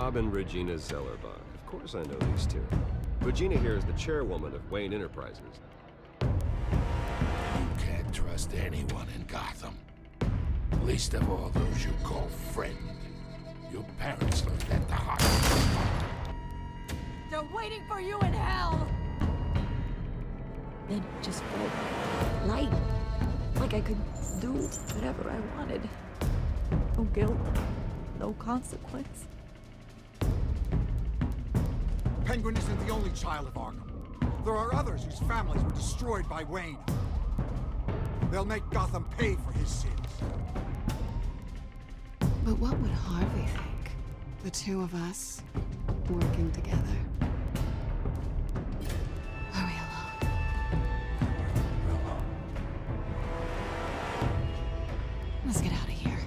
Rob and Regina Zellerbach. Of course I know these two. Regina here is the chairwoman of Wayne Enterprises. You can't trust anyone in Gotham. Least of all those you call friend. Your parents learned that the hard way. They're waiting for you in hell! It just felt light. Like I could do whatever I wanted. No guilt, no consequence. Penguin isn't the only child of Arkham. There are others whose families were destroyed by Wayne. They'll make Gotham pay for his sins. But what would Harvey think? The two of us working together. Are we alone? Let's get out of here.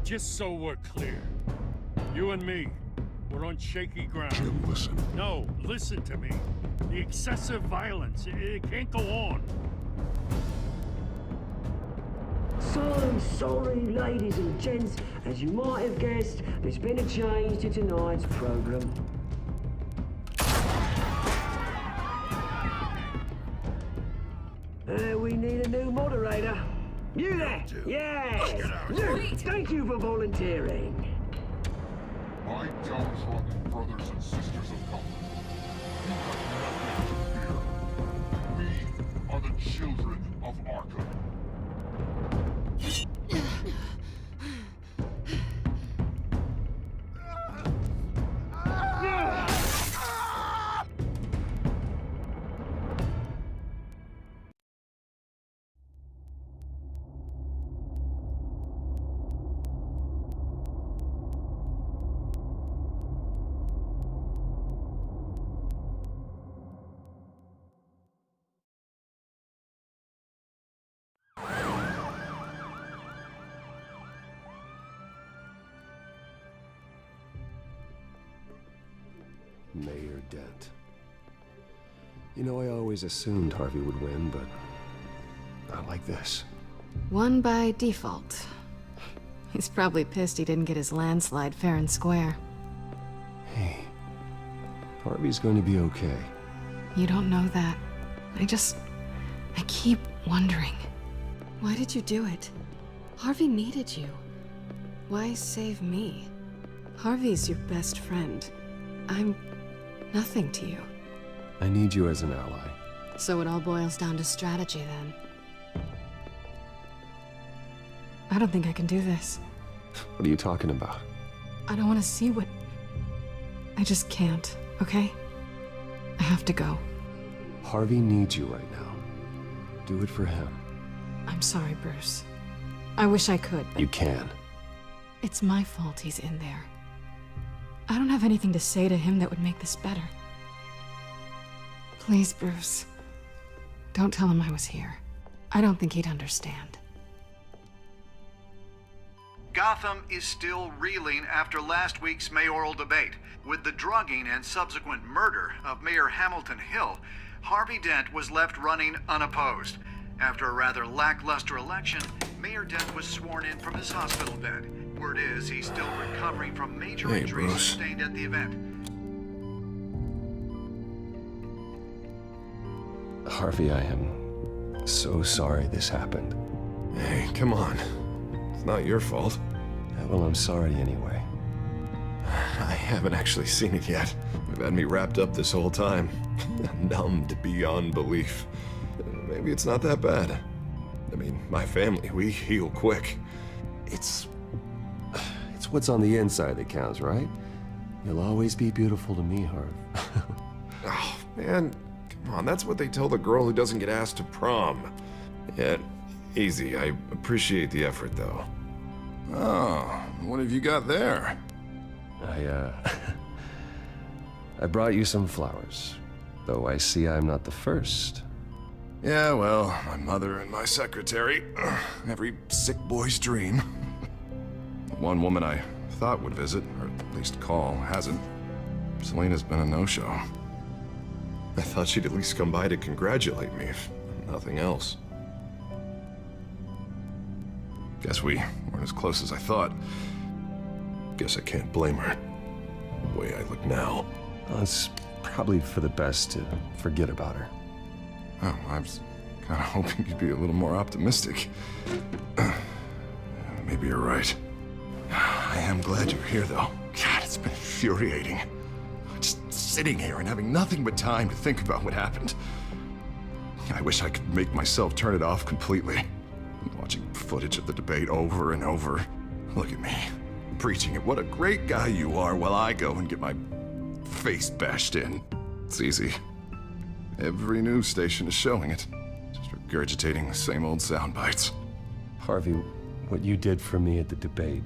Just so we're clear, you and me, we're on shaky ground. Jim, listen. No, listen to me. The excessive violence, it can't go on. So sorry, ladies and gents. As you might have guessed, there's been a change to tonight's program. We need a new moderator. You there? Yes! Luke, thank you for volunteering. My downtrodden brothers and sisters of Gotham, you have nothing to fear. We are the children of Arkham. Mayor Dent. You know, I always assumed Harvey would win, but not like this. Won by default. He's probably pissed he didn't get his landslide fair and square. Hey, Harvey's going to be okay. You don't know that. I keep wondering. Why did you do it? Harvey needed you. Why save me? Harvey's your best friend. I'm nothing to you. I need you as an ally. So it all boils down to strategy, then. I don't think I can do this. What are you talking about? I don't want to see what... I just can't, okay? I have to go. Harvey needs you right now. Do it for him. I'm sorry, Bruce. I wish I could, but... You can. It's my fault he's in there. I don't have anything to say to him that would make this better. Please, Bruce. Don't tell him I was here. I don't think he'd understand. Gotham is still reeling after last week's mayoral debate. With the drugging and subsequent murder of Mayor Hamilton Hill, Harvey Dent was left running unopposed. After a rather lackluster election, Mayor Dent was sworn in from his hospital bed. Word is he's still recovering from major injuries sustained at the event. Harvey, I am so sorry this happened. Hey, come on. It's not your fault. Yeah, well, I'm sorry anyway. I haven't actually seen it yet. You've had me wrapped up this whole time. Numbed beyond belief. Maybe it's not that bad. I mean, my family, we heal quick. It's what's on the inside that counts, right? You'll always be beautiful to me, Harv. Oh, man. Come on, that's what they tell the girl who doesn't get asked to prom. Yeah, easy. I appreciate the effort, though. Oh, what have you got there? I brought you some flowers. Though I see I'm not the first. Yeah, well, my mother and my secretary. Every sick boy's dream. One woman I thought would visit, or at least call, hasn't. Selena's been a no-show. I thought she'd at least come by to congratulate me, if nothing else. Guess we weren't as close as I thought. Guess I can't blame her. The way I look now. Well, it's probably for the best to forget about her. Oh, I was kind of hoping you'd be a little more optimistic. Maybe you're right. I am glad you're here, though. God, it's been infuriating. Just sitting here and having nothing but time to think about what happened. I wish I could make myself turn it off completely. Watching footage of the debate over and over. Look at me, preaching at what a great guy you are while I go and get my face bashed in. It's easy. Every news station is showing it. Just regurgitating the same old sound bites. Harvey, what you did for me at the debate,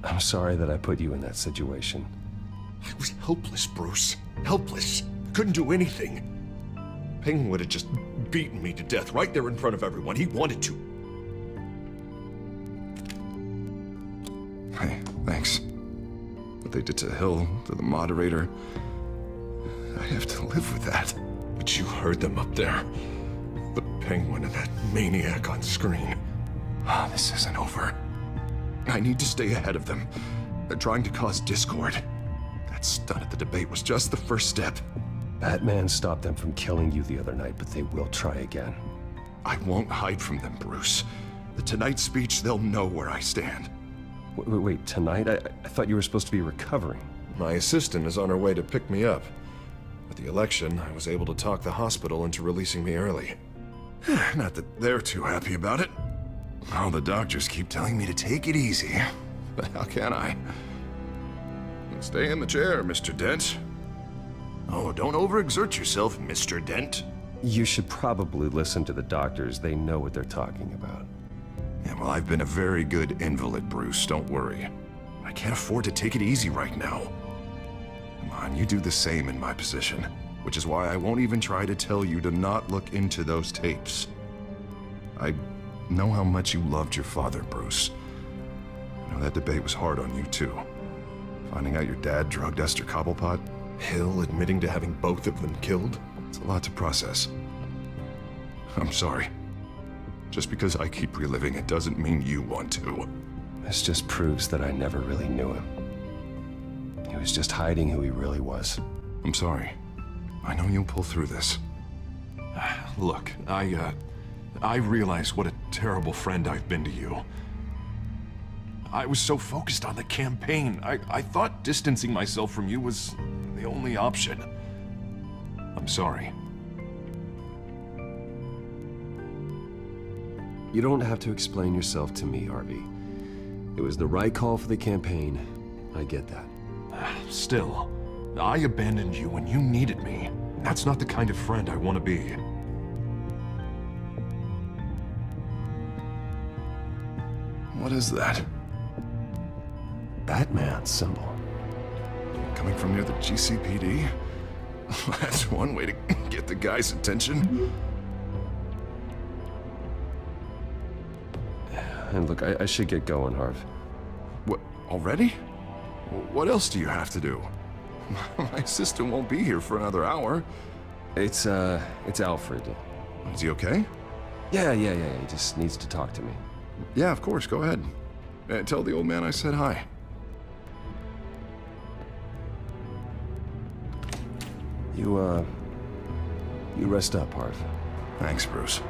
I'm sorry that I put you in that situation. I was helpless, Bruce. Helpless. Couldn't do anything. Kane would have just beaten me to death right there in front of everyone. He wanted to. Hey, thanks. What they did to Hill, to the moderator, I have to live with that. But you heard them up there. The Penguin and that maniac on screen. This isn't over. I need to stay ahead of them. They're trying to cause discord. That stunt at the debate was just the first step. Batman stopped them from killing you the other night, but they will try again. I won't hide from them, Bruce. The Tonight speech, they'll know where I stand. Wait, tonight? I thought you were supposed to be recovering. My assistant is on her way to pick me up. With the election, I was able to talk the hospital into releasing me early. Not that they're too happy about it. All the doctors keep telling me to take it easy. But how can I? Stay in the chair, Mr. Dent. Oh, don't overexert yourself, Mr. Dent. You should probably listen to the doctors. They know what they're talking about. Yeah, well, I've been a very good invalid, Bruce. Don't worry. I can't afford to take it easy right now. Come on, you do the same in my position. Which is why I won't even try to tell you to not look into those tapes. I know how much you loved your father, Bruce. I know that debate was hard on you, too. Finding out your dad drugged Esther Cobblepot, Hill admitting to having both of them killed. It's a lot to process. I'm sorry. Just because I keep reliving it doesn't mean you want to. This just proves that I never really knew him. He was just hiding who he really was. I'm sorry. I know you'll pull through this. Look, I realize what a terrible friend I've been to you. I was so focused on the campaign. I thought distancing myself from you was the only option. I'm sorry. You don't have to explain yourself to me, Harvey. It was the right call for the campaign. I get that. Still, I abandoned you when you needed me. That's not the kind of friend I want to be. What is that? Batman symbol. Coming from near the GCPD? That's one way to get the guy's attention. And look, I should get going, Harv. What, already? What else do you have to do? My assistant won't be here for another hour. It's Alfred. Is he okay? Yeah, he just needs to talk to me. Yeah, of course, go ahead. Tell the old man I said hi. You rest up, Harv. Thanks, Bruce.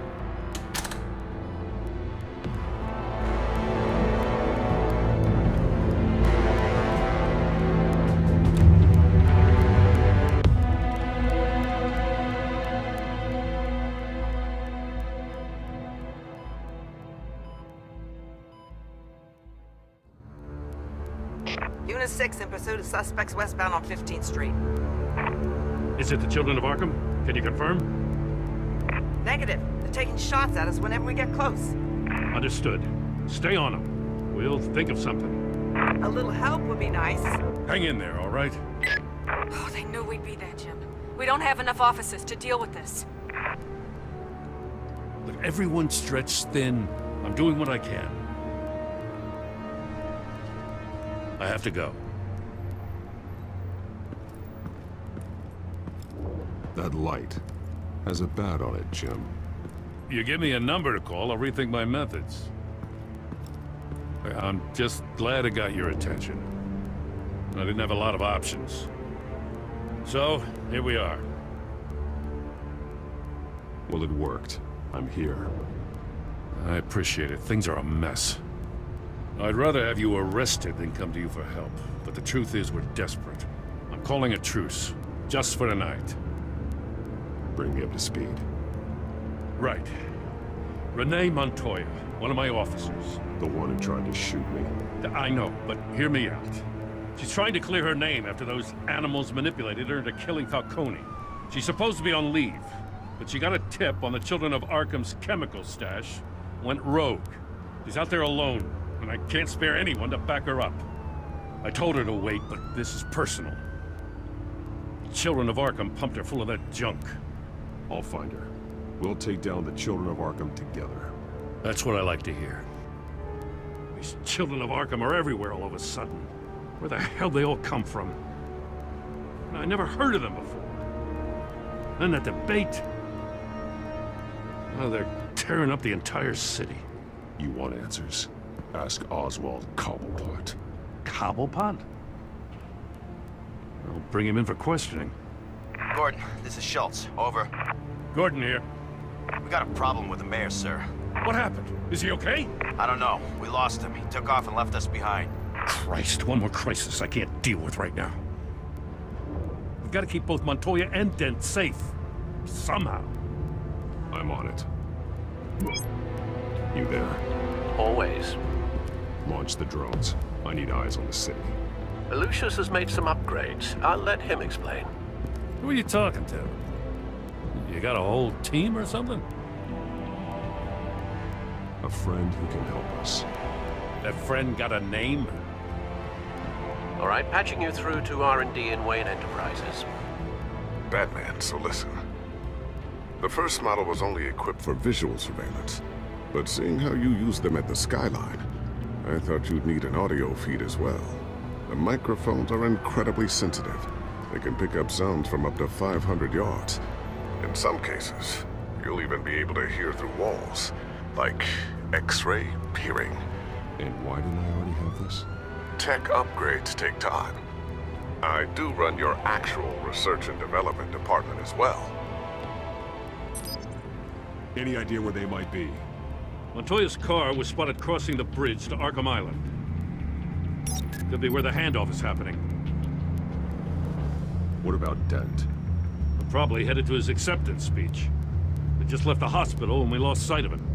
Unit 6 in pursuit of suspects westbound on 15th Street. Is it the children of Arkham? Can you confirm? Negative. They're taking shots at us whenever we get close. Understood. Stay on them. We'll think of something. A little help would be nice. Hang in there, all right? Oh, they knew we'd be there, Jim. We don't have enough officers to deal with this. Look, everyone's stretched thin. I'm doing what I can. I have to go. That light has a bat on it, Jim. You give me a number to call, I'll rethink my methods. I'm just glad it got your attention. I didn't have a lot of options. So, here we are. Well, it worked. I'm here. I appreciate it. Things are a mess. I'd rather have you arrested than come to you for help. But the truth is, we're desperate. I'm calling a truce. Just for tonight. Bring me up to speed. Right. Renee Montoya, one of my officers. The one who tried to shoot me. I know, but hear me out. She's trying to clear her name after those animals manipulated her into killing Falcone. She's supposed to be on leave, but she got a tip on the Children of Arkham's chemical stash, went rogue. She's out there alone, and I can't spare anyone to back her up. I told her to wait, but this is personal. The Children of Arkham pumped her full of that junk. I'll find her. We'll take down the Children of Arkham together. That's what I like to hear. These Children of Arkham are everywhere all of a sudden. Where the hell they all come from? I never heard of them before. Then that debate. Oh, they're tearing up the entire city. You want answers? Ask Oswald Cobblepot. Cobblepot? I'll bring him in for questioning. Gordon, this is Schultz. Over. Gordon here. We got a problem with the mayor, sir. What happened? Is he okay? I don't know. We lost him. He took off and left us behind. Christ, one more crisis I can't deal with right now. We've got to keep both Montoya and Dent safe. Somehow. I'm on it. You there? Always. Launch the drones. I need eyes on the city. Lucius has made some upgrades. I'll let him explain. Who are you talking to? You got a whole team or something? A friend who can help us. That friend got a name? All right, patching you through to R&D in Wayne Enterprises. Batman, so listen. The first model was only equipped for visual surveillance, but seeing how you use them at the skyline, I thought you'd need an audio feed as well. The microphones are incredibly sensitive. They can pick up sounds from up to 500 yards. In some cases, you'll even be able to hear through walls, like X-ray peering. And why didn't I already have this? Tech upgrades take time. I do run your actual research and development department as well. Any idea where they might be? Montoya's car was spotted crossing the bridge to Arkham Island. Could be where the handoff is happening. What about Dent? Probably headed to his acceptance speech. He just left the hospital and we lost sight of him.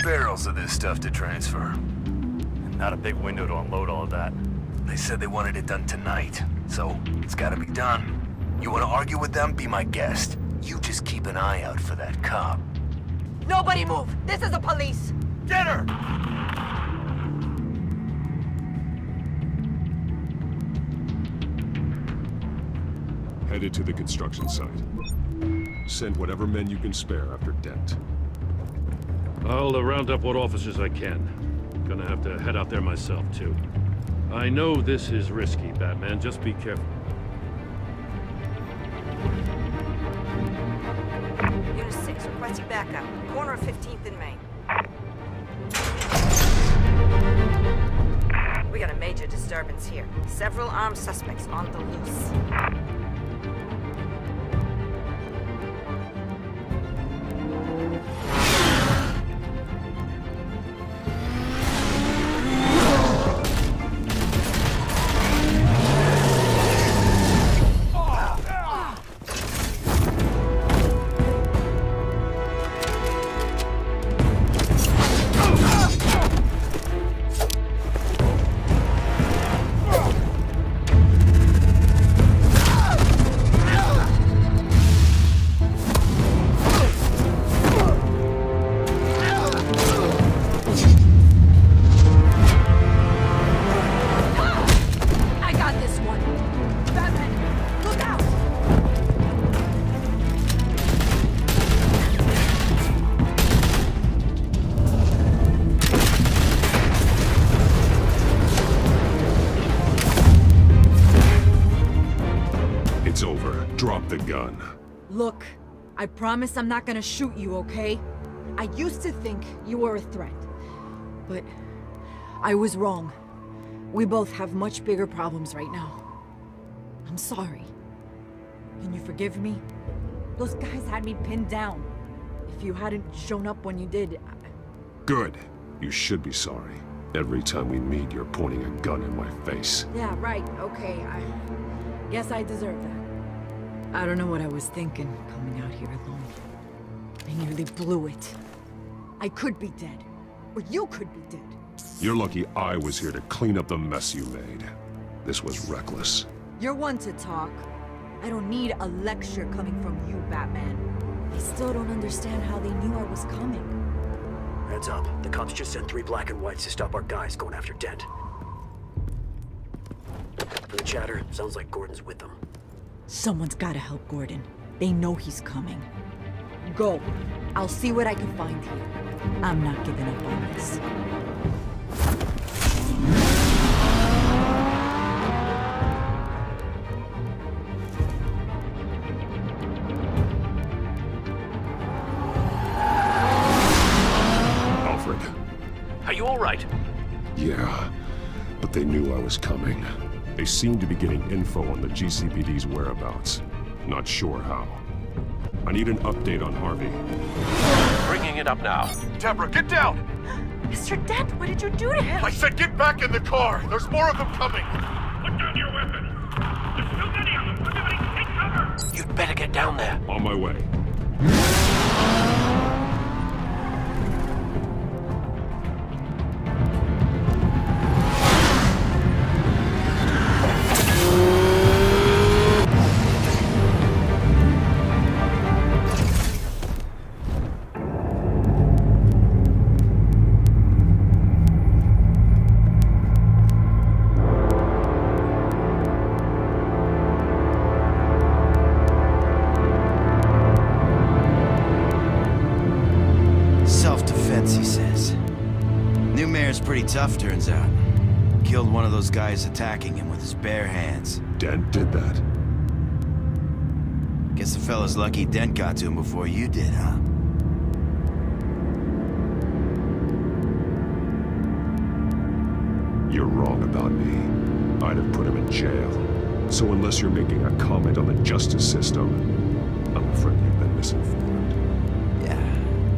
Barrels of this stuff to transfer. And not a big window to unload all of that. They said they wanted it done tonight, so it's gotta be done. You wanna argue with them? Be my guest. You just keep an eye out for that cop. Nobody move! This is the police! Get her! Headed to the construction site. Send whatever men you can spare after Dent. I'll round up what officers I can. Gonna have to head out there myself, too. I know this is risky, Batman. Just be careful. Unit 6, requesting backup. Corner of 15th and Main. We got a major disturbance here. Several armed suspects on the loose. It's over. Drop the gun. Look, I promise I'm not gonna shoot you, okay? I used to think you were a threat, but I was wrong. We both have much bigger problems right now. I'm sorry. Can you forgive me? Those guys had me pinned down. If you hadn't shown up when you did... Good. You should be sorry. Every time we meet, you're pointing a gun in my face. Yeah, right, okay, I guess I deserve that. I don't know what I was thinking, coming out here alone. I nearly blew it. I could be dead. Or you could be dead. You're lucky I was here to clean up the mess you made. This was reckless. You're one to talk. I don't need a lecture coming from you, Batman. I still don't understand how they knew I was coming. Heads up. The cops just sent 3 black and whites to stop our guys going after Dent. From the chatter, sounds like Gordon's with them. Someone's gotta help Gordon. They know he's coming. Go. I'll see what I can find here. I'm not giving up on this. Alfred. Are you all right? Yeah, but they knew I was coming. They seem to be getting info on the GCPD's whereabouts. Not sure how. I need an update on Harvey. Bringing it up now. Deborah, get down! Mr. Dent, what did you do to him? I said get back in the car! There's more of them coming! Put down your weapon! There's too many of them! Everybody take cover! You'd better get down there. On my way. Pretty tough, turns out. Killed one of those guys attacking him with his bare hands. Dent did that? Guess the fella's lucky Dent got to him before you did, huh? You're wrong about me. I'd have put him in jail. So unless you're making a comment on the justice system, I'm afraid you've been misinformed. Yeah,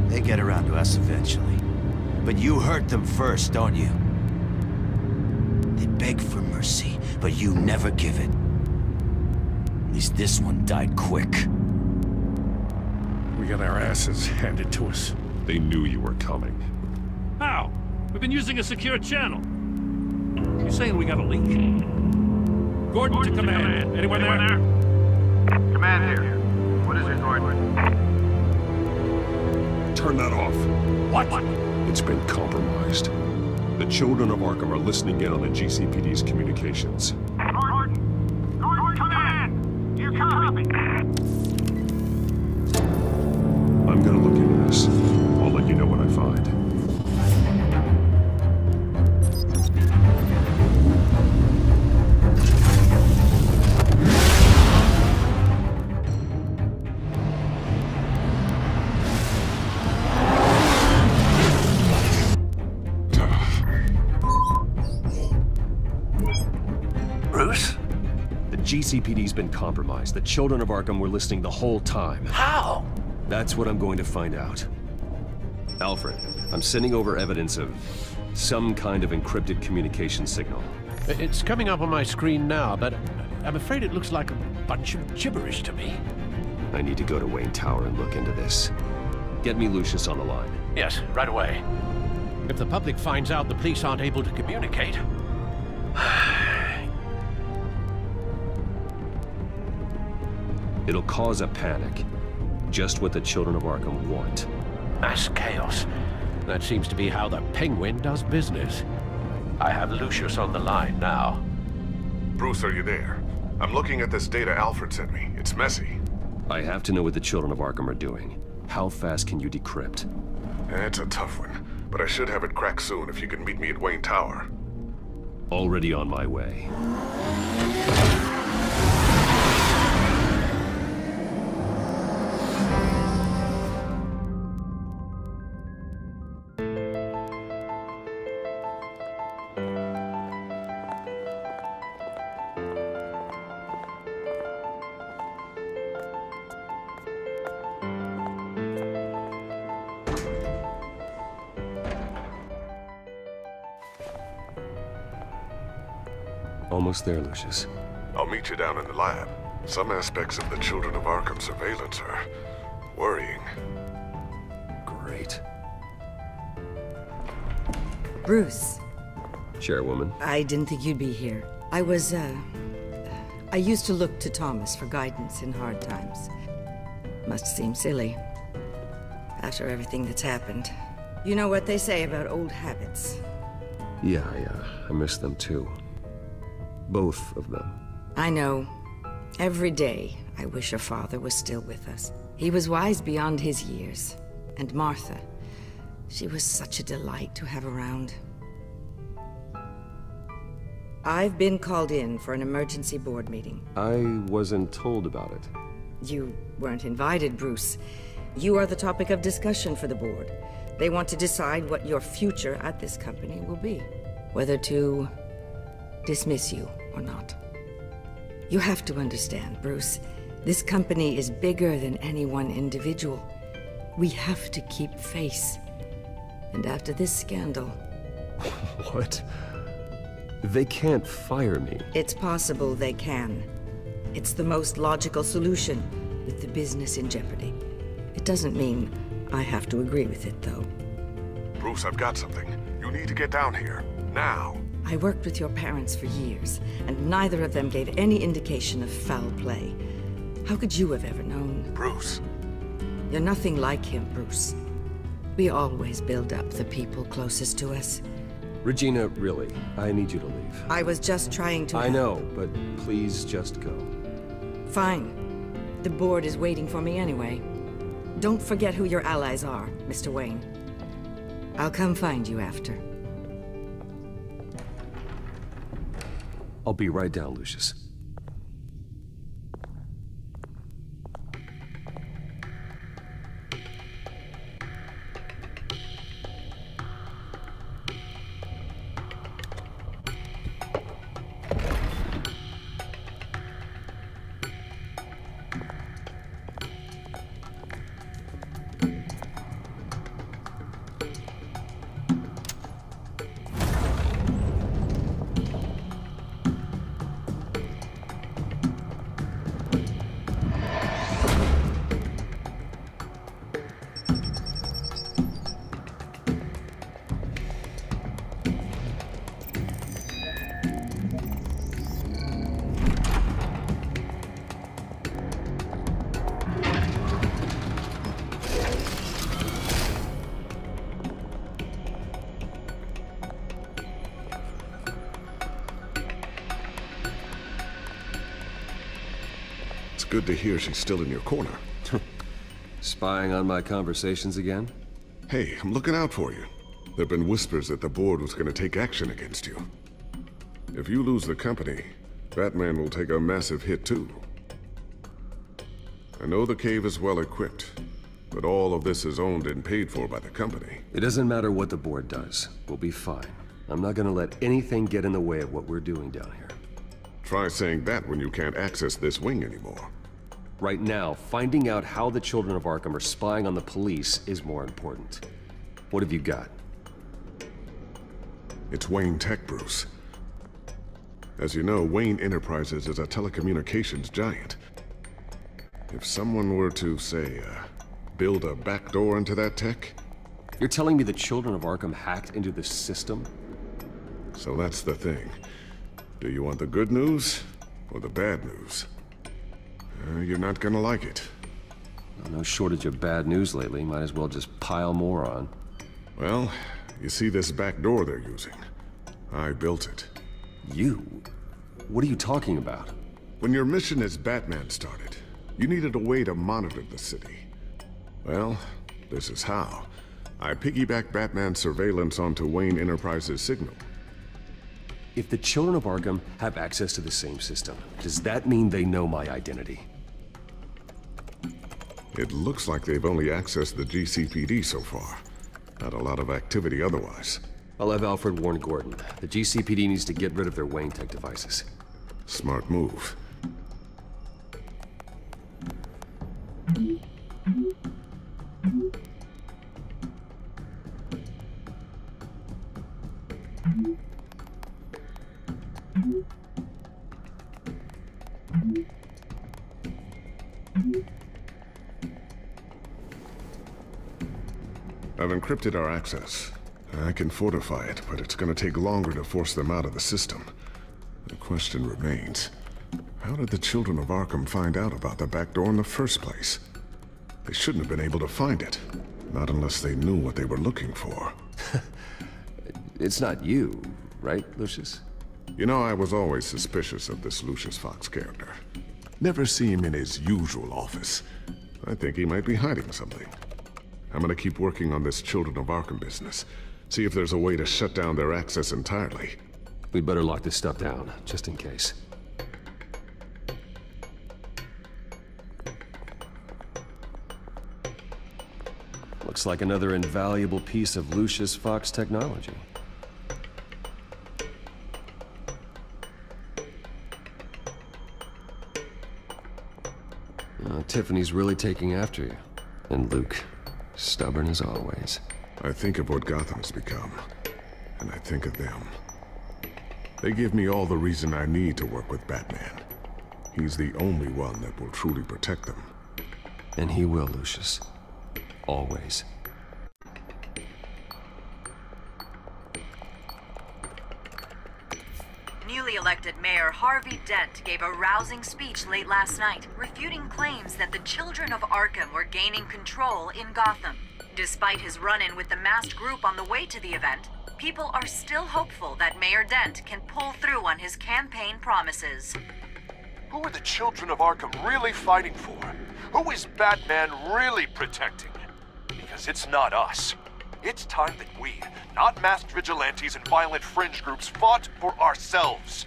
they get around to us eventually. But you hurt them first, don't you? They beg for mercy, but you never give it. At least this one died quick. We got our asses handed to us. They knew you were coming. How? We've been using a secure channel. You saying we got a leak? Gordon to command. Anyone there? Command here. What is it, Gordon? Turn that off. What? It's been compromised. The children of Arkham are listening in on the GCPD's communications. Gordon, command! You copy? I'm gonna look into this. I'll let you know what I find. GCPD's been compromised. The children of Arkham were listening the whole time. How? That's what I'm going to find out. Alfred, I'm sending over evidence of some kind of encrypted communication signal. It's coming up on my screen now, but I'm afraid it looks like a bunch of gibberish to me. I need to go to Wayne Tower and look into this. Get me Lucius on the line. Yes, right away. If the public finds out the police aren't able to communicate... It'll cause a panic. Just what the children of Arkham want. Mass chaos. That seems to be how the Penguin does business. I have Lucius on the line now. Bruce, are you there? I'm looking at this data Alfred sent me. It's messy. I have to know what the children of Arkham are doing. How fast can you decrypt? It's a tough one, but I should have it cracked soon if you can meet me at Wayne Tower. Already on my way. almost there, Lucius. I'll meet you down in the lab. Some aspects of the Children of Arkham surveillance are worrying. Great. Bruce. Chairwoman. I didn't think you'd be here. I used to look to Thomas for guidance in hard times. Must seem silly. After everything that's happened. You know what they say about old habits. Yeah, I miss them too. Both of them. I know. Every day, I wish your father was still with us. He was wise beyond his years. And Martha, she was such a delight to have around. I've been called in for an emergency board meeting. I wasn't told about it. You weren't invited, Bruce. You are the topic of discussion for the board. They want to decide what your future at this company will be. Whether to dismiss you or not. You have to understand, Bruce. This company is bigger than any one individual. We have to keep face. And after this scandal... What? They can't fire me. It's possible they can. It's the most logical solution, with the business in jeopardy. It doesn't mean I have to agree with it, though. Bruce, I've got something. You need to get down here. Now. I worked with your parents for years, and neither of them gave any indication of foul play. How could you have ever known? Bruce. You're nothing like him, Bruce. We always build up the people closest to us. Regina, really, I need you to leave. I was just trying to... I know, but please just go. Fine. The board is waiting for me anyway. Don't forget who your allies are, Mr. Wayne. I'll come find you after. I'll be right down, Lucius. Good to hear she's still in your corner. Spying on my conversations again? Hey, I'm looking out for you. There've been whispers that the board was going to take action against you. If you lose the company, Batman will take a massive hit too. I know the cave is well equipped, but all of this is owned and paid for by the company. It doesn't matter what the board does. We'll be fine. I'm not gonna let anything get in the way of what we're doing down here. Try saying that when you can't access this wing anymore. Right now, finding out how the Children of Arkham are spying on the police is more important. What have you got? It's Wayne Tech, Bruce. As you know, Wayne Enterprises is a telecommunications giant. If someone were to, say, build a backdoor into that tech... You're telling me the Children of Arkham hacked into this system? So that's the thing. Do you want the good news or the bad news? You're not gonna like it. No shortage of bad news lately. Might as well just pile more on. Well, you see this back door they're using? I built it. You? What are you talking about? When your mission as Batman started, you needed a way to monitor the city. Well, this is how. I piggybacked Batman's surveillance onto Wayne Enterprises' signal. If the Children of Arkham have access to the same system, does that mean they know my identity? It looks like they've only accessed the GCPD so far. Not a lot of activity otherwise. I'll have Alfred warn Gordon. The GCPD needs to get rid of their Wayne Tech devices. Smart move. I've encrypted our access. I can fortify it, but it's gonna take longer to force them out of the system. The question remains, how did the children of Arkham find out about the back door in the first place? They shouldn't have been able to find it. Not unless they knew what they were looking for. It's not you, right, Lucius? You know, I was always suspicious of this Lucius Fox character. Never see him in his usual office. I think he might be hiding something. I'm gonna keep working on this Children of Arkham business. See if there's a way to shut down their access entirely. We'd better lock this stuff down, just in case. Looks like another invaluable piece of Lucius Fox technology. Tiffany's really taking after you. And Luke, stubborn as always. I think of what Gotham's become, and I think of them. They give me all the reason I need to work with Batman. He's the only one that will truly protect them. And he will, Lucius. Always. Newly elected Mayor Harvey Dent gave a rousing speech late last night, refuting claims that the children of Arkham were gaining control in Gotham. Despite his run-in with the masked group on the way to the event, people are still hopeful that Mayor Dent can pull through on his campaign promises. Who are the children of Arkham really fighting for? Who is Batman really protecting? Because it's not us. It's time that we, not masked vigilantes and violent fringe groups, fought for ourselves.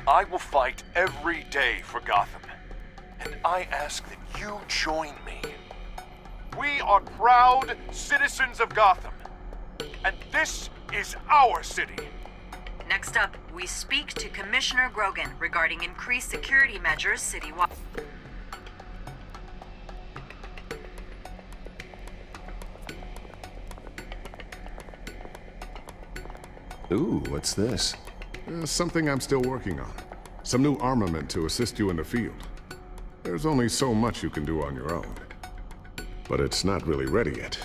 I will fight every day for Gotham. And I ask that you join me. We are proud citizens of Gotham. And this is our city. Next up, we speak to Commissioner Grogan regarding increased security measures citywide. Ooh, what's this? Something I'm still working on. Some new armament to assist you in the field. There's only so much you can do on your own. But it's not really ready yet.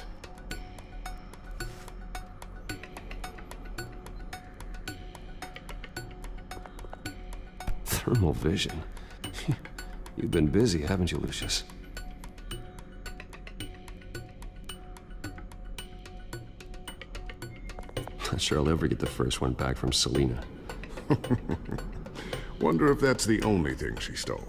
Thermal vision. You've been busy, haven't you, Lucius? Not sure I'll ever get the first one back from Selina. Wonder if that's the only thing she stole.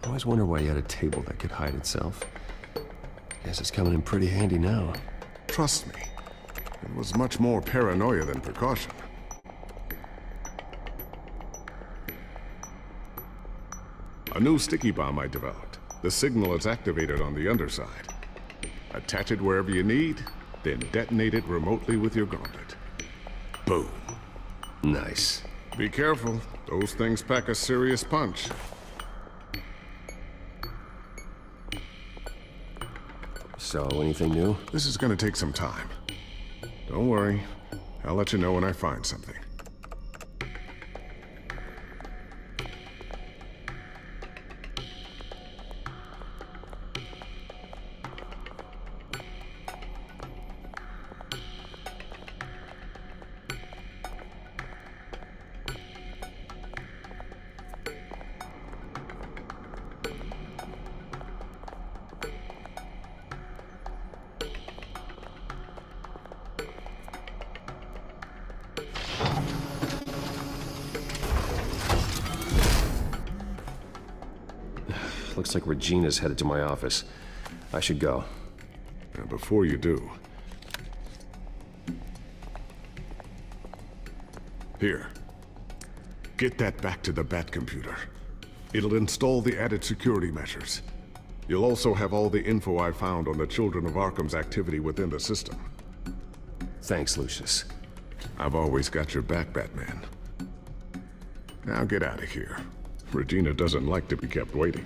I always wonder why you had a table that could hide itself. Guess it's coming in pretty handy now. Trust me, it was much more paranoia than precaution. A new sticky bomb I developed. The signal is activated on the underside. Attach it wherever you need, then detonate it remotely with your gauntlet. Boom. Nice. Be careful, those things pack a serious punch. So, anything new? This is gonna take some time. Don't worry, I'll let you know when I find something. Looks like Regina's headed to my office. I should go. Before you do... Here. Get that back to the Bat computer. It'll install the added security measures. You'll also have all the info I found on the Children of Arkham's activity within the system. Thanks, Lucius. I've always got your back, Batman. Now get out of here. Regina doesn't like to be kept waiting.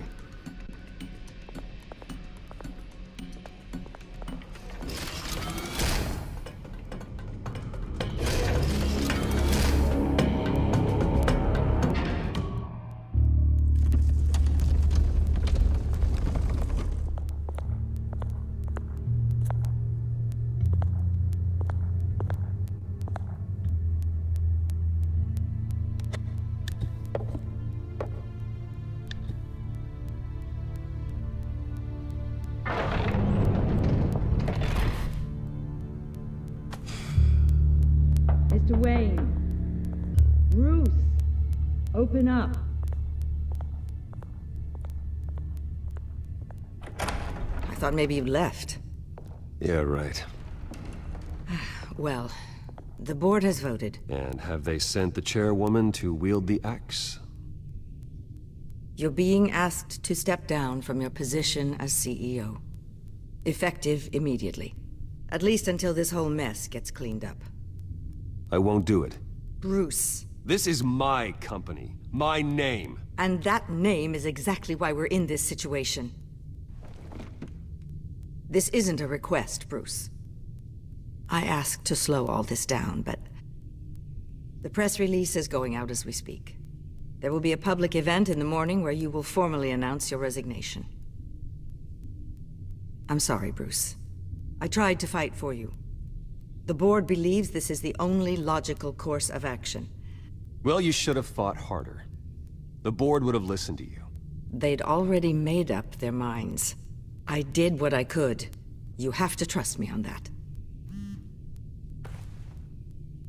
Mr. Wayne. Bruce. Open up. I thought maybe you left. Yeah, right. Well, the board has voted. And have they sent the chairwoman to wield the axe? You're being asked to step down from your position as CEO. Effective immediately. At least until this whole mess gets cleaned up. I won't do it. Bruce. This is my company. My name. And that name is exactly why we're in this situation. This isn't a request, Bruce. I asked to slow all this down, but the press release is going out as we speak. There will be a public event in the morning where you will formally announce your resignation. I'm sorry, Bruce. I tried to fight for you. The board believes this is the only logical course of action. Well, you should have fought harder. The board would have listened to you. They'd already made up their minds. I did what I could. You have to trust me on that.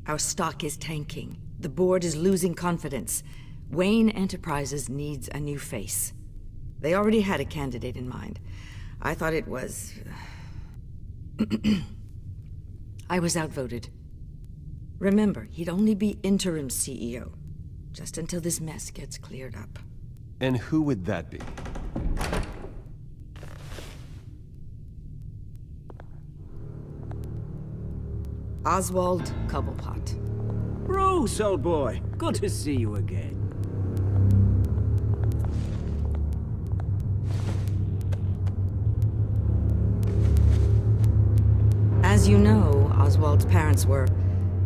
Our stock is tanking. The board is losing confidence. Wayne Enterprises needs a new face. They already had a candidate in mind. I thought it was... I was outvoted. Remember, he'd only be interim CEO, just until this mess gets cleared up. And who would that be? Oswald Cobblepot. Bruce, old boy. Good to see you again. As you know, Oswald's parents were,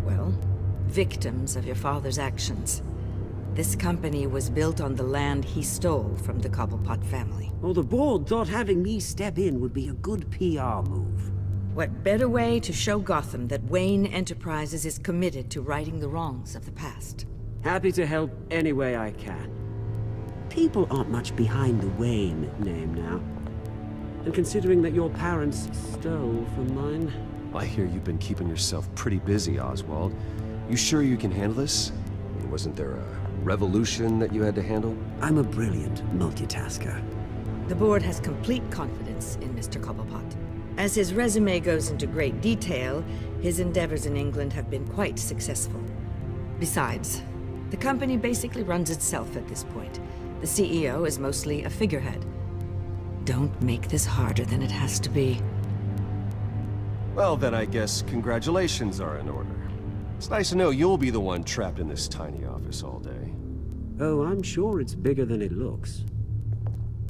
well, victims of your father's actions. This company was built on the land he stole from the Cobblepot family. Well, the board thought having me step in would be a good PR move. What better way to show Gotham that Wayne Enterprises is committed to righting the wrongs of the past? Happy to help any way I can. People aren't much behind the Wayne name now. And considering that your parents stole from mine... I hear you've been keeping yourself pretty busy, Oswald. You sure you can handle this? I mean, wasn't there a revolution that you had to handle? I'm a brilliant multitasker. The board has complete confidence in Mr. Cobblepot. As his resume goes into great detail, his endeavors in England have been quite successful. Besides, the company basically runs itself at this point. The CEO is mostly a figurehead. Don't make this harder than it has to be. Well, then I guess congratulations are in order. It's nice to know you'll be the one trapped in this tiny office all day. Oh, I'm sure it's bigger than it looks.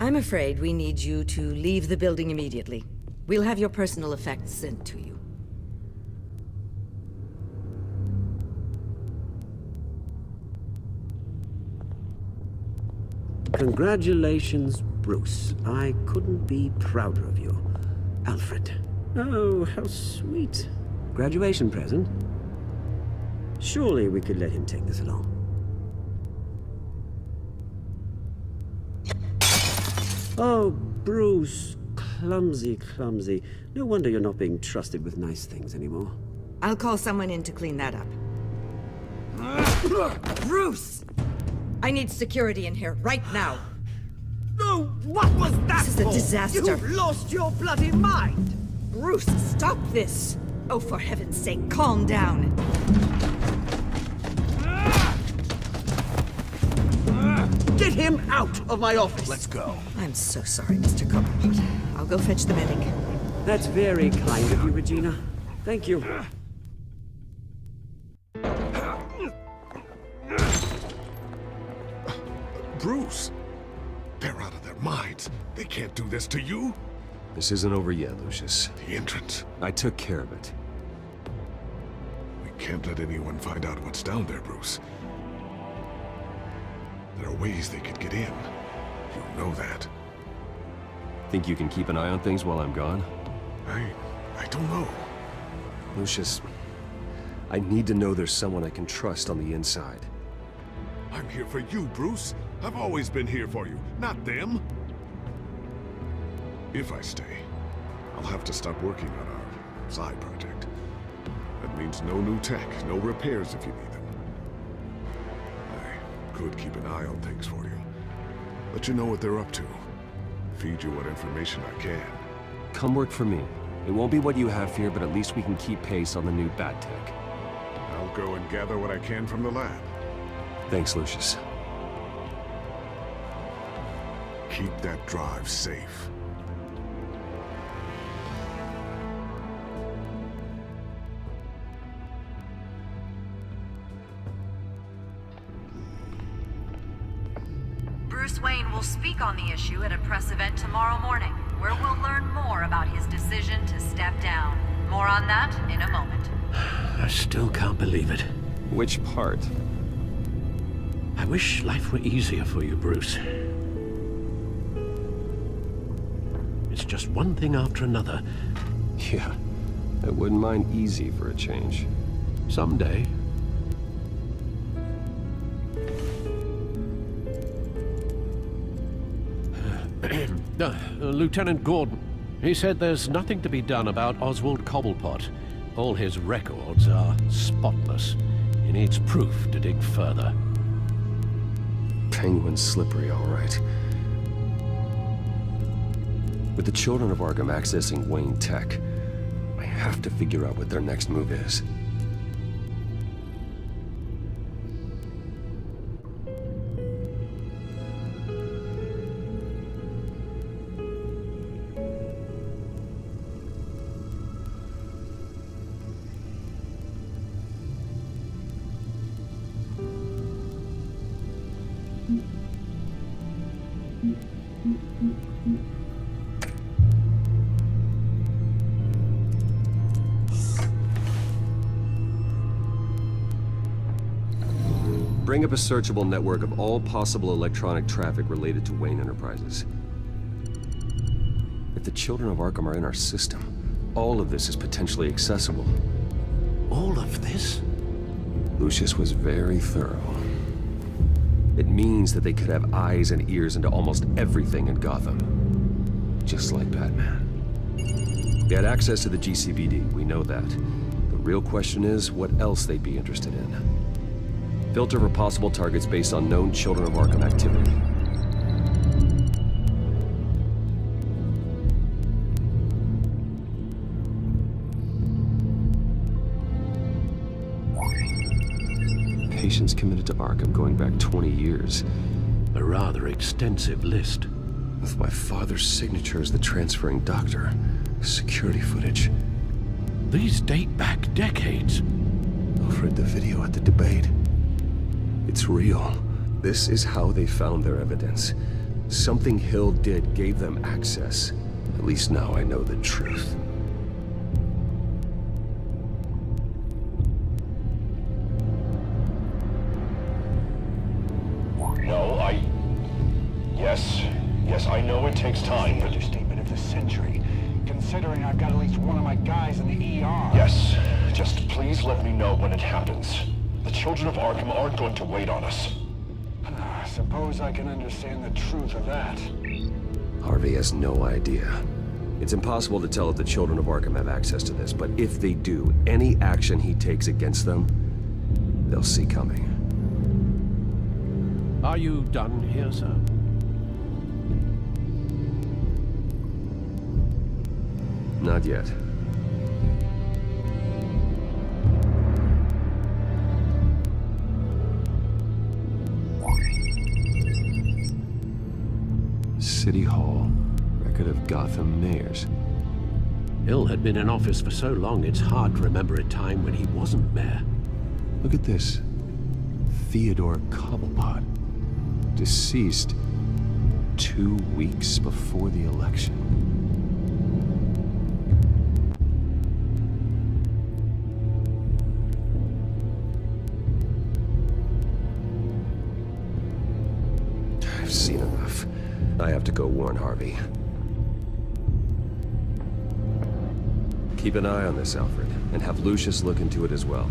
I'm afraid we need you to leave the building immediately. We'll have your personal effects sent to you. Congratulations, Bruce. I couldn't be prouder of you. Alfred. Oh, how sweet. Graduation present? Surely we could let him take this along. Oh, Bruce. Clumsy, clumsy. No wonder you're not being trusted with nice things anymore. I'll call someone in to clean that up. Bruce! I need security in here, right now. No, what was that This is a disaster. You've lost your bloody mind! Bruce, stop this! Oh, for heaven's sake, calm down. Get him out of my office! Let's go. I'm so sorry, Mr. Cobblepot. I'll go fetch the medic. That's very kind of you, Regina. Thank you. Bruce! They're out of their minds. They can't do this to you. This isn't over yet, Lucius. The entrance. I took care of it. We can't let anyone find out what's down there, Bruce. There are ways they could get in. You know that. Think you can keep an eye on things while I'm gone? I don't know. Lucius, I need to know there's someone I can trust on the inside. I'm here for you, Bruce. I've always been here for you, not them. If I stay, I'll have to stop working on our side project. That means no new tech, no repairs if you need them. I could keep an eye on things for you. Let you know what they're up to. Feed you what information I can. Come work for me. It won't be what you have here, but at least we can keep pace on the new bad tech. I'll go and gather what I can from the lab. Thanks, Lucius. Keep that drive safe. Bruce Wayne will speak on the issue at a press event tomorrow morning, where we'll learn more about his decision to step down. More on that in a moment. I still can't believe it. Which part? I wish life were easier for you, Bruce. It's just one thing after another. Yeah, I wouldn't mind easy for a change. Someday. Lieutenant Gordon, he said there's nothing to be done about Oswald Cobblepot. All his records are spotless. He needs proof to dig further. Penguin's slippery, all right. With the children of Arkham accessing Wayne Tech, I have to figure out what their next move is. Bring up a searchable network of all possible electronic traffic related to Wayne Enterprises. If the children of Arkham are in our system, all of this is potentially accessible. All of this? Lucius was very thorough. It means that they could have eyes and ears into almost everything in Gotham. Just like Batman. They had access to the GCPD, we know that. The real question is what else they'd be interested in. Filter for possible targets based on known Children of Arkham activity. Patients committed to Arkham going back 20 years. A rather extensive list. With my father's signature as the transferring doctor. Security footage. These date back decades. I've read the video at the debate. It's real. This is how they found their evidence. Something Hill did gave them access. At least now I know the truth. No, Yes, I know it takes time. Understatement of the century. Considering I've got at least one of my guys in the ER. Yes, just please let me know when it happens. The children of Arkham aren't going to wait on us. Suppose I can understand the truth of that. Harvey has no idea. It's impossible to tell if the children of Arkham have access to this, but if they do, any action he takes against them, they'll see coming. Are you done here, sir? Not yet. City Hall. Record of Gotham mayors. Hill had been in office for so long, it's hard to remember a time when he wasn't mayor. Look at this. Theodore Cobblepot. Deceased 2 weeks before the election. I've seen enough. I have to go warn Harvey. Keep an eye on this, Alfred, and have Lucius look into it as well.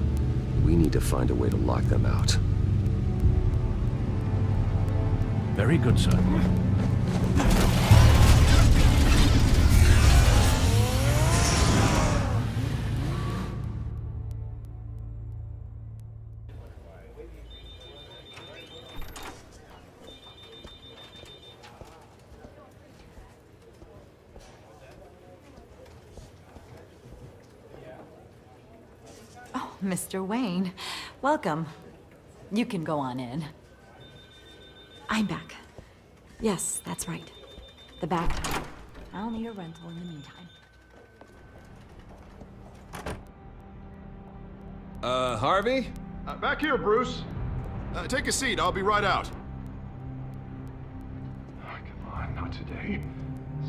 We need to find a way to lock them out. Very good, sir. Mr. Wayne, welcome. You can go on in. I'm back. Yes, that's right. The back time. I'll need a rental in the meantime. Harvey? Back here, Bruce. Take a seat, I'll be right out. Oh, come on, not today.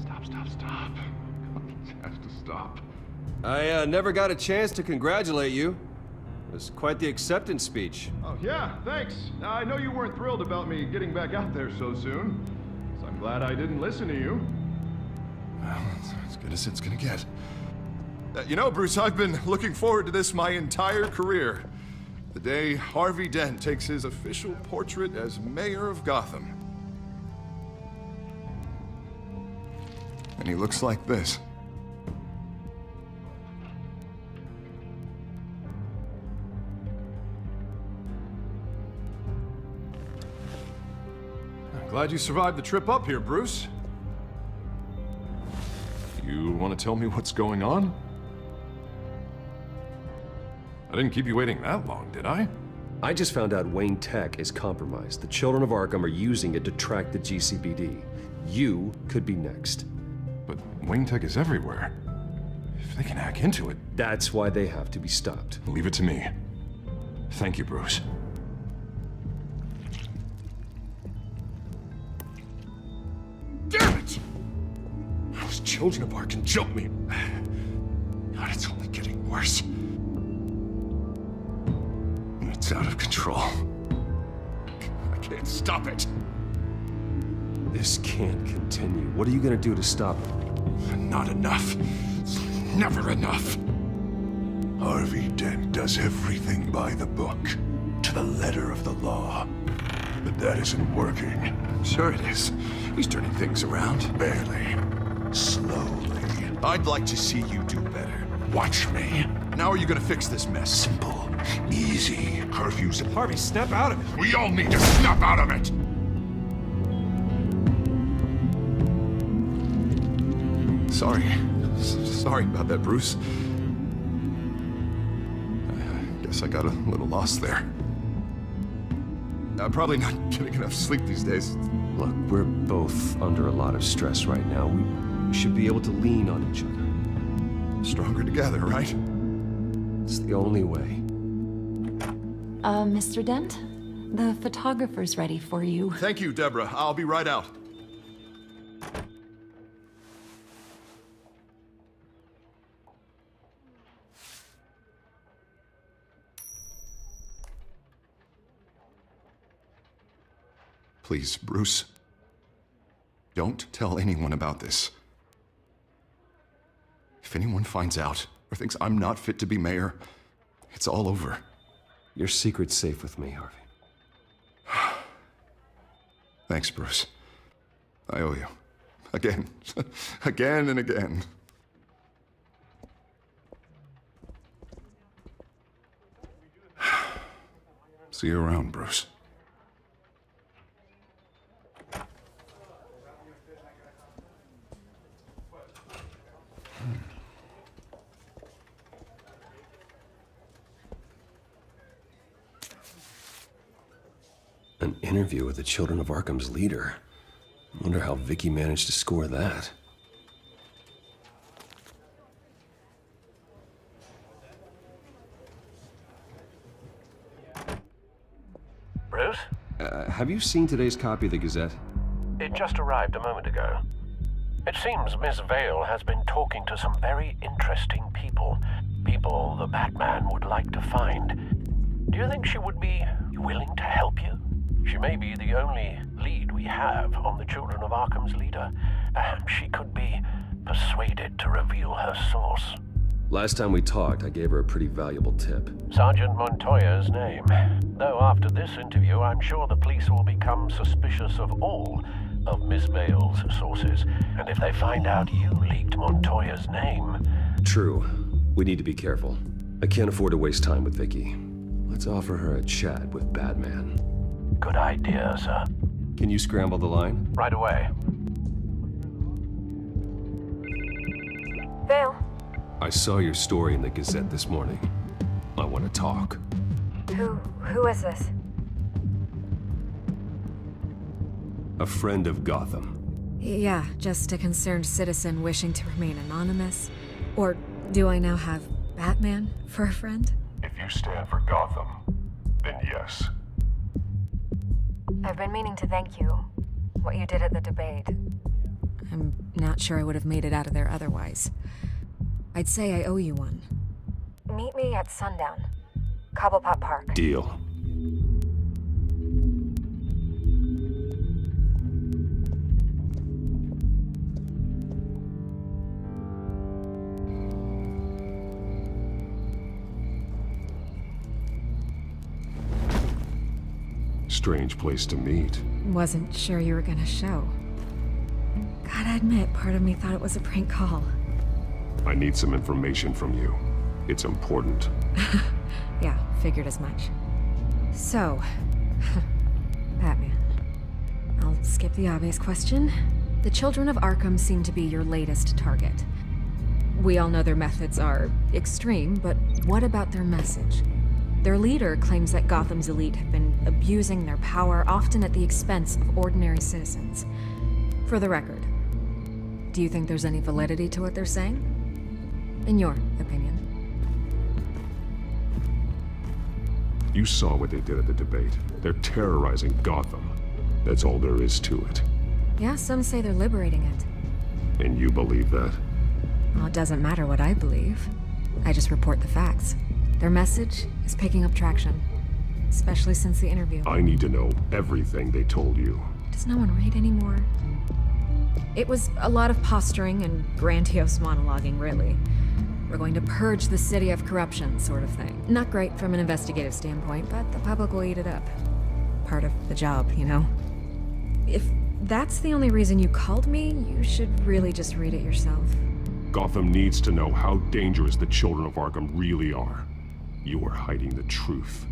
Stop. It has to stop. I never got a chance to congratulate you. It was quite the acceptance speech. Oh, yeah, thanks. I know you weren't thrilled about me getting back out there so soon, so I'm glad I didn't listen to you. Well, that's as good as it's gonna get. You know, Bruce, I've been looking forward to this my entire career. The day Harvey Dent takes his official portrait as mayor of Gotham. And he looks like this. Glad you survived the trip up here, Bruce. You want to tell me what's going on? I didn't keep you waiting that long, did I? I just found out Wayne Tech is compromised. The children of Arkham are using it to track the GCPD. You could be next. But Wayne Tech is everywhere. If they can hack into it... That's why they have to be stopped. Leave it to me. Thank you, Bruce. Damn it! Those children of Arkham jumped me. God, it's only getting worse. It's out of control. I can't stop it. This can't continue. What are you gonna do to stop it? Not enough. Never enough. Harvey Dent does everything by the book, to the letter of the law. But that isn't working. Sure it is. He's turning things around. Barely. Slowly. I'd like to see you do better. Watch me. Now are you gonna fix this mess? Simple. Easy. Curfews. Harvey, snap out of it. We all need to snap out of it! Sorry about that, Bruce. I guess I got a little lost there. I'm probably not getting enough sleep these days. Look, we're both under a lot of stress right now. We should be able to lean on each other. Stronger together, right? It's the only way. Mr. Dent? The photographer's ready for you. Thank you, Deborah. I'll be right out. Please, Bruce. Don't tell anyone about this. If anyone finds out or thinks I'm not fit to be mayor, it's all over. Your secret's safe with me, Harvey. Thanks, Bruce. I owe you. Again. Again and again. See you around, Bruce. An interview with the Children of Arkham's leader. Wonder how Vicky managed to score that. Bruce? have you seen today's copy of the Gazette? It just arrived a moment ago. It seems Miss Vale has been talking to some very interesting people. People the Batman would like to find. Do you think she would be willing to help you? She may be the only lead we have on the Children of Arkham's leader. Perhaps she could be persuaded to reveal her source. Last time we talked, I gave her a pretty valuable tip. Sergeant Montoya's name. Though after this interview, I'm sure the police will become suspicious of all of Miss Vale's sources. And if they find out you leaked Montoya's name... True. We need to be careful. I can't afford to waste time with Vicky. Let's offer her a chat with Batman. Good idea, sir. Can you scramble the line? Right away. Vale. I saw your story in the Gazette this morning. I want to talk. Who is this? A friend of Gotham. Yeah, just a concerned citizen wishing to remain anonymous. Or do I now have Batman for a friend? If you stand for Gotham, then yes. I've been meaning to thank you. What you did at the debate. I'm not sure I would have made it out of there otherwise. I'd say I owe you one. Meet me at sundown. Cobblepot Park. Deal. Strange place to meet. Wasn't sure you were gonna show. Gotta admit, part of me thought it was a prank call. I need some information from you. It's important. Yeah, figured as much. So, Batman. I'll skip the obvious question. The Children of Arkham seem to be your latest target. We all know their methods are extreme, but what about their message? Their leader claims that Gotham's elite have been abusing their power, often at the expense of ordinary citizens. For the record, do you think there's any validity to what they're saying? In your opinion? You saw what they did at the debate. They're terrorizing Gotham. That's all there is to it. Yeah, some say they're liberating it. And you believe that? Well, it doesn't matter what I believe. I just report the facts. Their message is picking up traction, especially since the interview. I need to know everything they told you. Does no one read anymore? It was a lot of posturing and grandiose monologuing, really. We're going to purge the city of corruption, sort of thing. Not great from an investigative standpoint, but the public will eat it up. Part of the job, you know? If that's the only reason you called me, you should really just read it yourself. Gotham needs to know how dangerous the Children of Arkham really are. You are hiding the truth.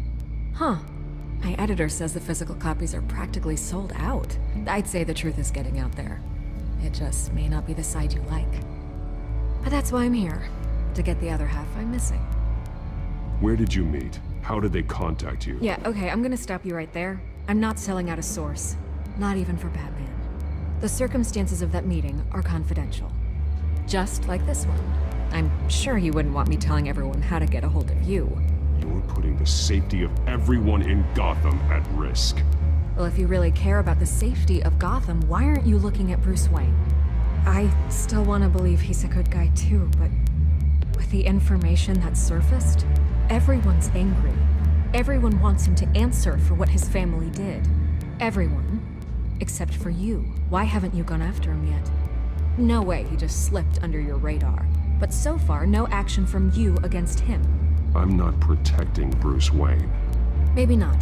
Huh. My editor says the physical copies are practically sold out. I'd say the truth is getting out there. It just may not be the side you like. But that's why I'm here. To get the other half I'm missing. Where did you meet? How did they contact you? Yeah, okay, I'm gonna stop you right there. I'm not selling out a source. Not even for Batman. The circumstances of that meeting are confidential. Just like this one. I'm sure you wouldn't want me telling everyone how to get a hold of you. You're putting the safety of everyone in Gotham at risk. Well, if you really care about the safety of Gotham, why aren't you looking at Bruce Wayne? I still want to believe he's a good guy too, but with the information that surfaced, everyone's angry. Everyone wants him to answer for what his family did. Everyone. Except for you. Why haven't you gone after him yet? No way he just slipped under your radar. But so far, no action from you against him. I'm not protecting Bruce Wayne. Maybe not.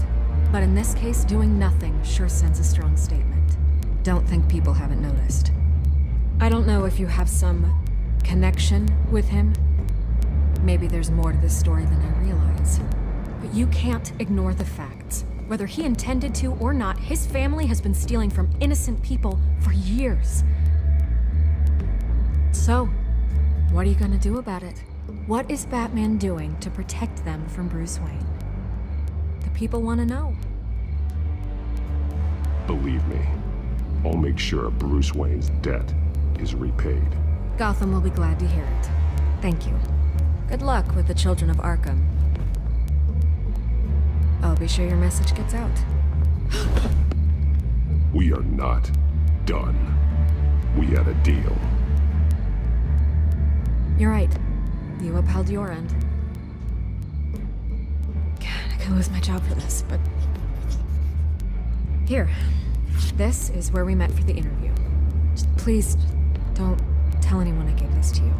But in this case, doing nothing sure sends a strong statement. Don't think people haven't noticed. I don't know if you have some connection with him. Maybe there's more to this story than I realize. But you can't ignore the facts. Whether he intended to or not, his family has been stealing from innocent people for years. So, what are you gonna do about it? What is Batman doing to protect them from Bruce Wayne? The people want to know. Believe me, I'll make sure Bruce Wayne's debt is repaid. Gotham will be glad to hear it. Thank you. Good luck with the Children of Arkham. I'll be sure your message gets out. We are not done. We had a deal. You're right. You upheld your end. God, I could lose my job for this, but... Here. This is where we met for the interview. Just please, don't tell anyone I gave this to you.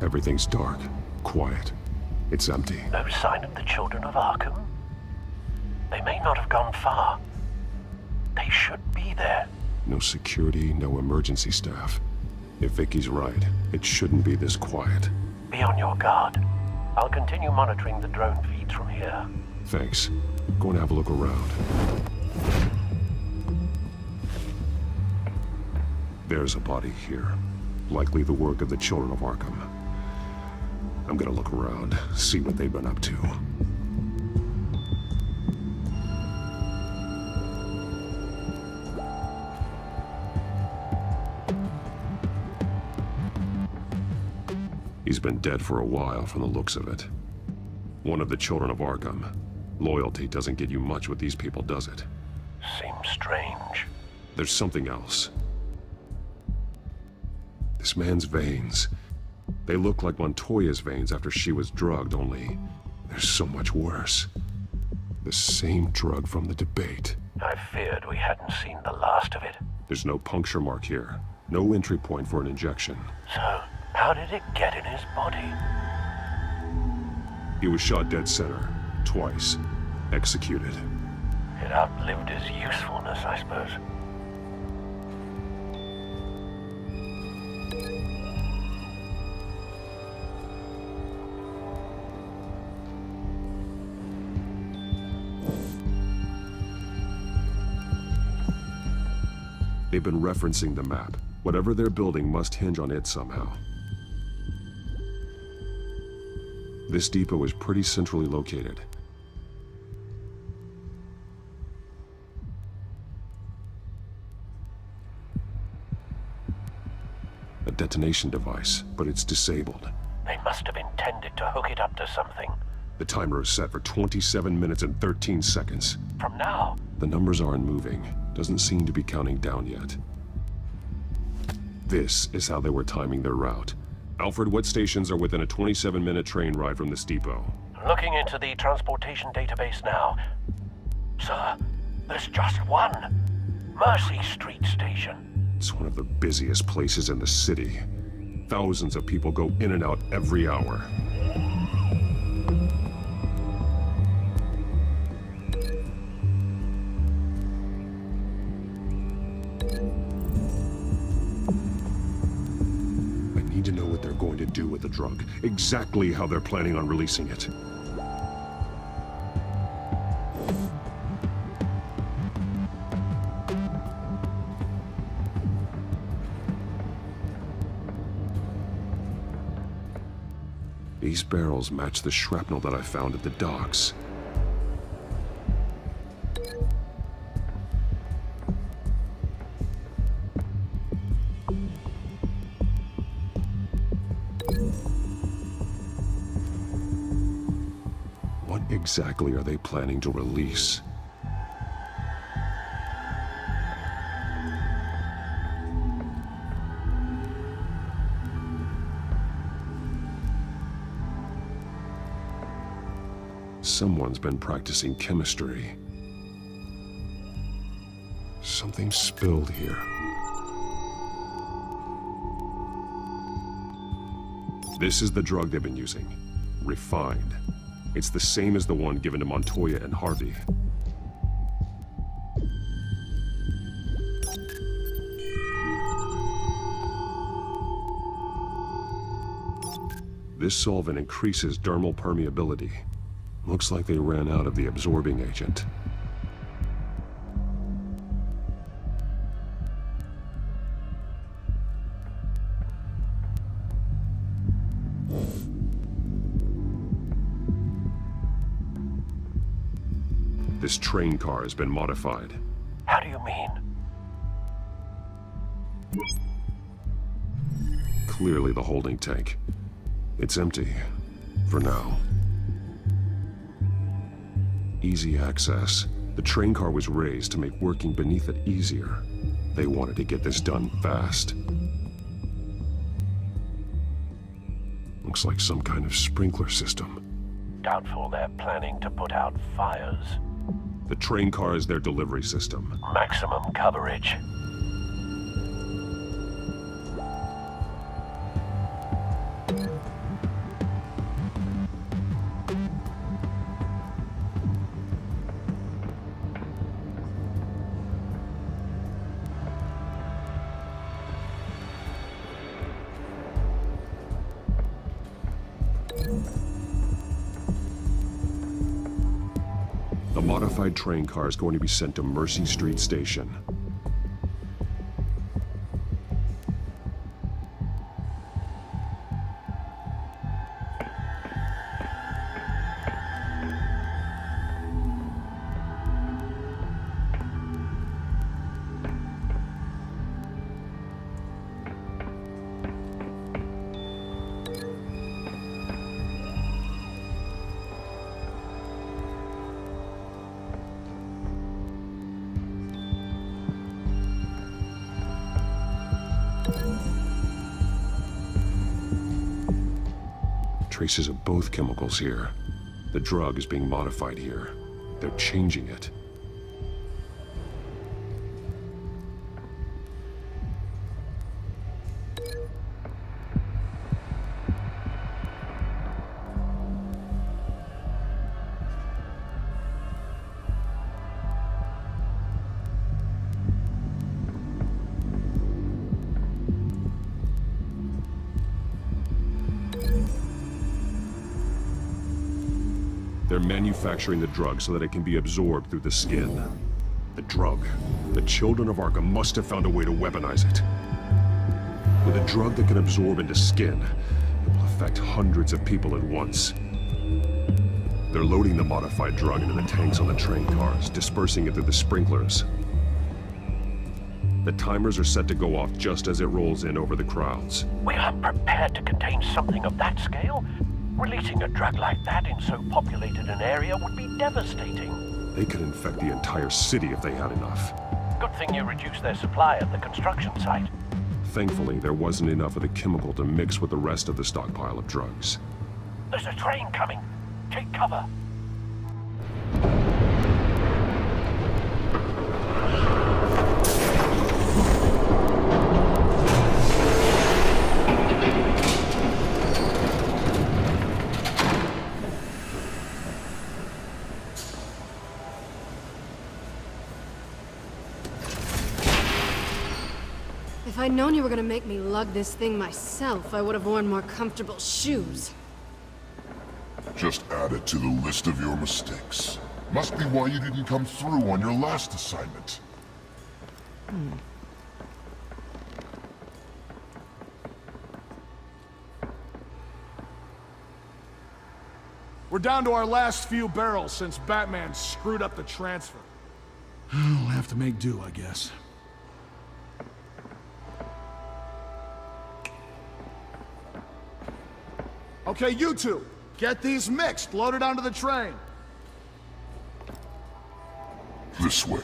Everything's dark, quiet. It's empty. No sign of the children of Arkham? They may not have gone far. They should be there. No security, no emergency staff. If Vicky's right, it shouldn't be this quiet. Be on your guard. I'll continue monitoring the drone feeds from here. Thanks. Go and have a look around. There's a body here. Likely the work of the children of Arkham. I'm gonna look around, see what they've been up to. He's been dead for a while from the looks of it. One of the children of Arkham. Loyalty doesn't get you much with these people, does it? Seems strange. There's something else. This man's veins. They look like Montoya's veins after she was drugged, only they're so much worse. The same drug from the debate. I feared we hadn't seen the last of it. There's no puncture mark here. No entry point for an injection. So, how did it get in his body? He was shot dead center. Twice. Executed. It outlived his usefulness, I suppose. They've been referencing the map. Whatever they're building must hinge on it somehow. This depot is pretty centrally located. A detonation device, but it's disabled. They must have intended to hook it up to something. The timer is set for 27 minutes and 13 seconds. From now? The numbers aren't moving. Doesn't seem to be counting down yet. This is how they were timing their route. Alfred, what stations are within a 27-minute train ride from this depot? Looking into the transportation database now. Sir, there's just one. Mercy Street Station. It's one of the busiest places in the city. Thousands of people go in and out every hour. To know what they're going to do with the drug, exactly how they're planning on releasing it. These barrels match the shrapnel that I found at the docks. Exactly are they planning to release? Someone's been practicing chemistry. Something spilled here. This is the drug they've been using. Refined. It's the same as the one given to Montoya and Harvey. This solvent increases dermal permeability. Looks like they ran out of the absorbing agent. This train car has been modified. How do you mean? Clearly the holding tank. It's empty. For now. Easy access. The train car was raised to make working beneath it easier. They wanted to get this done fast. Looks like some kind of sprinkler system. Doubtful they're planning to put out fires. The train car is their delivery system. Maximum coverage. The modified train car is going to be sent to Mercy Street Station. Traces of both chemicals here. The drug is being modified here. They're changing it. They're manufacturing the drug so that it can be absorbed through the skin. The drug. The children of Arkham must have found a way to weaponize it. With a drug that can absorb into skin, it will affect hundreds of people at once. They're loading the modified drug into the tanks on the train cars, dispersing it through the sprinklers. The timers are set to go off just as it rolls in over the crowds. We aren't prepared to contain something of that scale. Releasing a drug like that in so populated an area would be devastating. They could infect the entire city if they had enough. Good thing you reduced their supply at the construction site. Thankfully, there wasn't enough of the chemical to mix with the rest of the stockpile of drugs. There's a train coming. Take cover. If I'd known you were gonna make me lug this thing myself, I would have worn more comfortable shoes. Just add it to the list of your mistakes. Must be why you didn't come through on your last assignment. We're down to our last few barrels since Batman screwed up the transfer. We'll have to make do, I guess. Okay, you two, get these mixed, loaded onto the train. This way.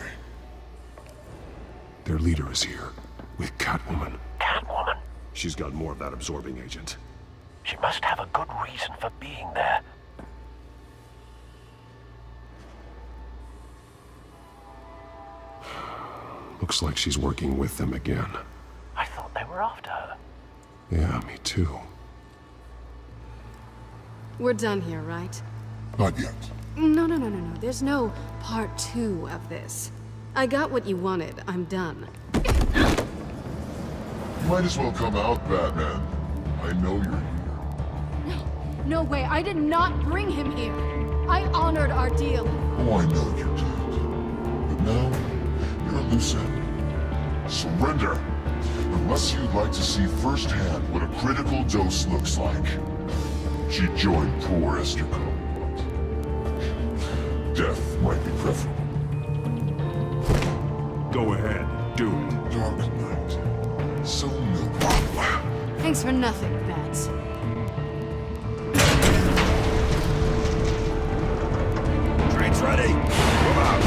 Their leader is here, with Catwoman. Catwoman? She's got more of that absorbing agent. She must have a good reason for being there. Looks like she's working with them again. I thought they were after her. Yeah, me too. We're done here, right? Not yet. No. There's no part 2 of this. I got what you wanted. I'm done. You might as well come out, Batman. I know you're here. No way, I did not bring him here. I honored our deal. Oh, I know you did. But now, you're a loose end. Surrender! Unless you'd like to see firsthand what a critical dose looks like. She joined poor Esther Cole, but death might be preferable. Go ahead, do it. Dark night. So noble. Thanks for nothing, Bats. Train's ready! Move out!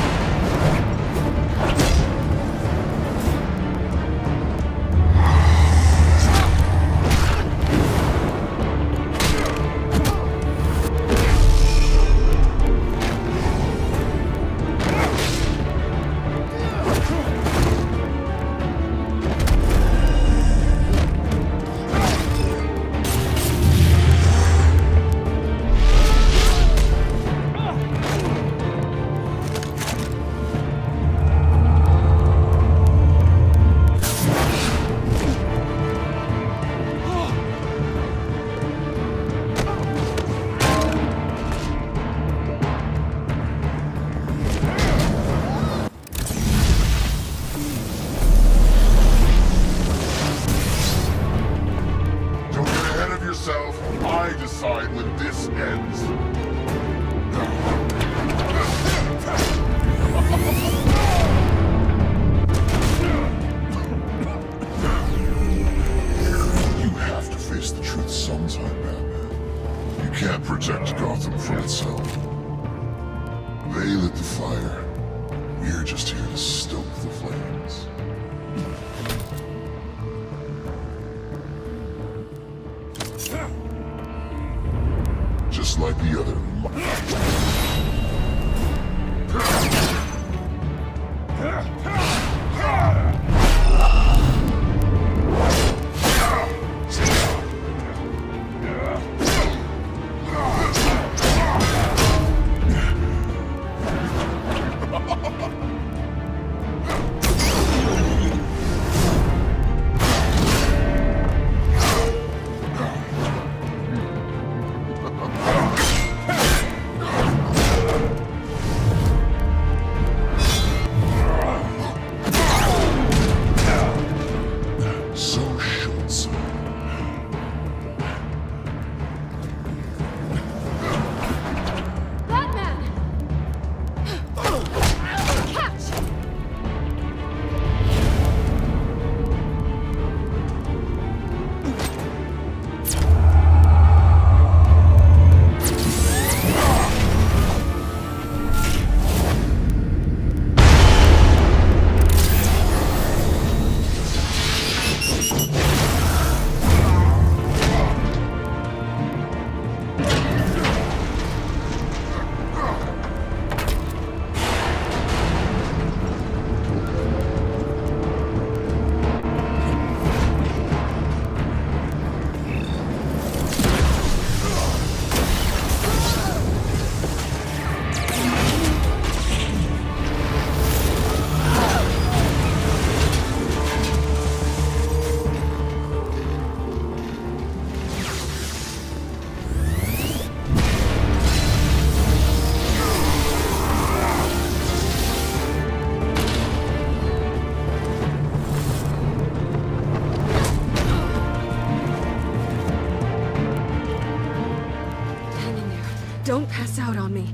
Don't pass out on me.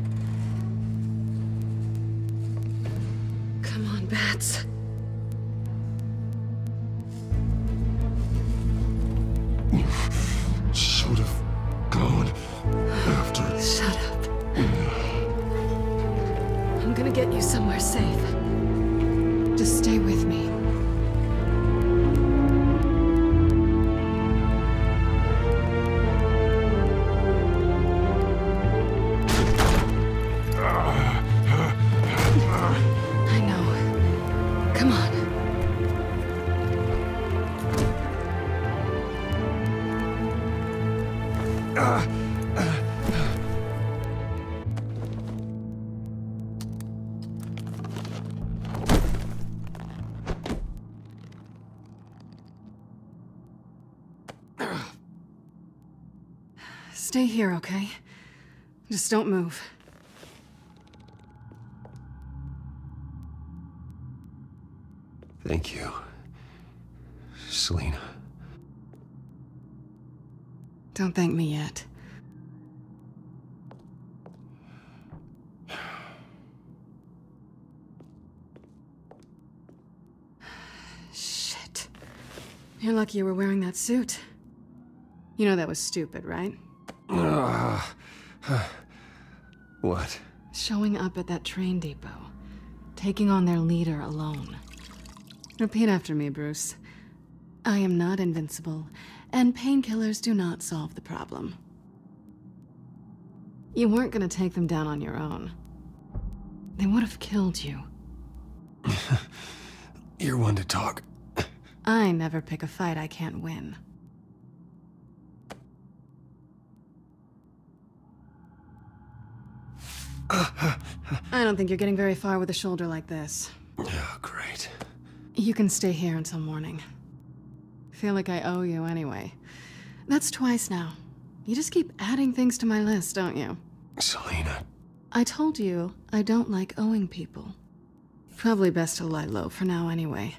Come on, Bats. Should have gone after. Shut up. I'm gonna get you somewhere safe. Just stay with me. Stay here, okay? Just don't move. Thank you, Selina. Don't thank me yet. Shit. You're lucky you were wearing that suit. You know that was stupid, right? What? Showing up at that train depot. Taking on their leader alone. Repeat after me, Bruce. I am not invincible, and painkillers do not solve the problem. You weren't gonna take them down on your own. They would have killed you. You're one to talk. I never pick a fight I can't win. I don't think you're getting very far with a shoulder like this. Oh, great. You can stay here until morning. Feel like I owe you anyway. That's twice now. You just keep adding things to my list, don't you? Selina. I told you I don't like owing people. Probably best to lie low for now anyway.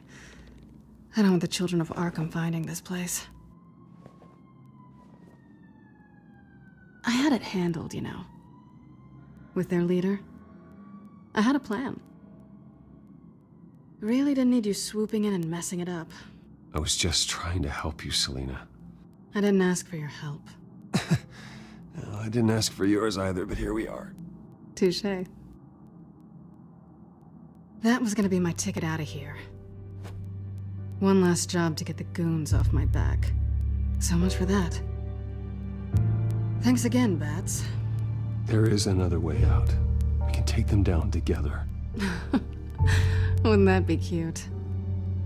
I don't want the children of Arkham finding this place. I had it handled, you know. With their leader. I had a plan. Really didn't need you swooping in and messing it up. I was just trying to help you, Selina. I didn't ask for your help. Well, I didn't ask for yours either, but here we are. Touché. That was gonna be my ticket out of here. One last job to get the goons off my back. So much for that. Thanks again, Bats. There is another way out. We can take them down together. Wouldn't that be cute?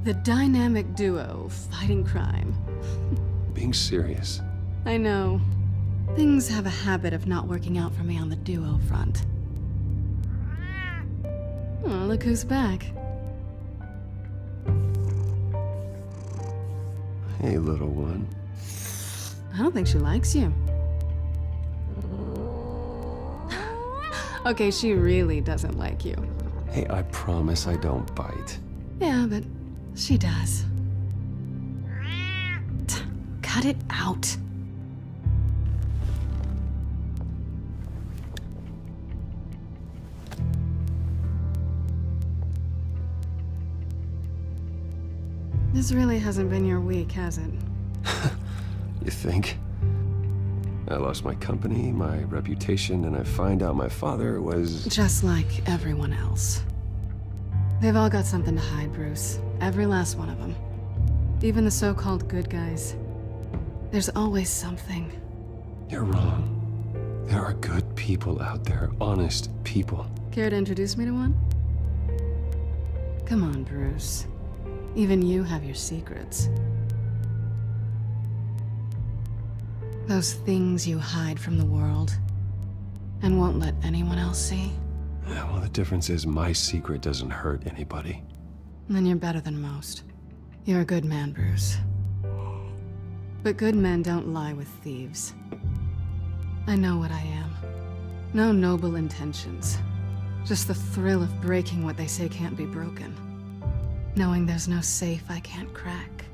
The dynamic duo fighting crime. Being serious. I know. Things have a habit of not working out for me on the duo front. Oh, look who's back. Hey, little one. I don't think she likes you. Okay, she really doesn't like you. Hey, I promise I don't bite. Yeah, but she does. Cut it out. This really hasn't been your week, has it? You think? I lost my company, my reputation, and I find out my father was... Just like everyone else. They've all got something to hide, Bruce. Every last one of them. Even the so-called good guys. There's always something. You're wrong. There are good people out there, honest people. Care to introduce me to one? Come on, Bruce. Even you have your secrets. Those things you hide from the world and won't let anyone else see. Yeah, well, the difference is my secret doesn't hurt anybody. Then you're better than most. You're a good man, Bruce. But good men don't lie with thieves. I know what I am. No noble intentions. Just the thrill of breaking what they say can't be broken. Knowing there's no safe I can't crack.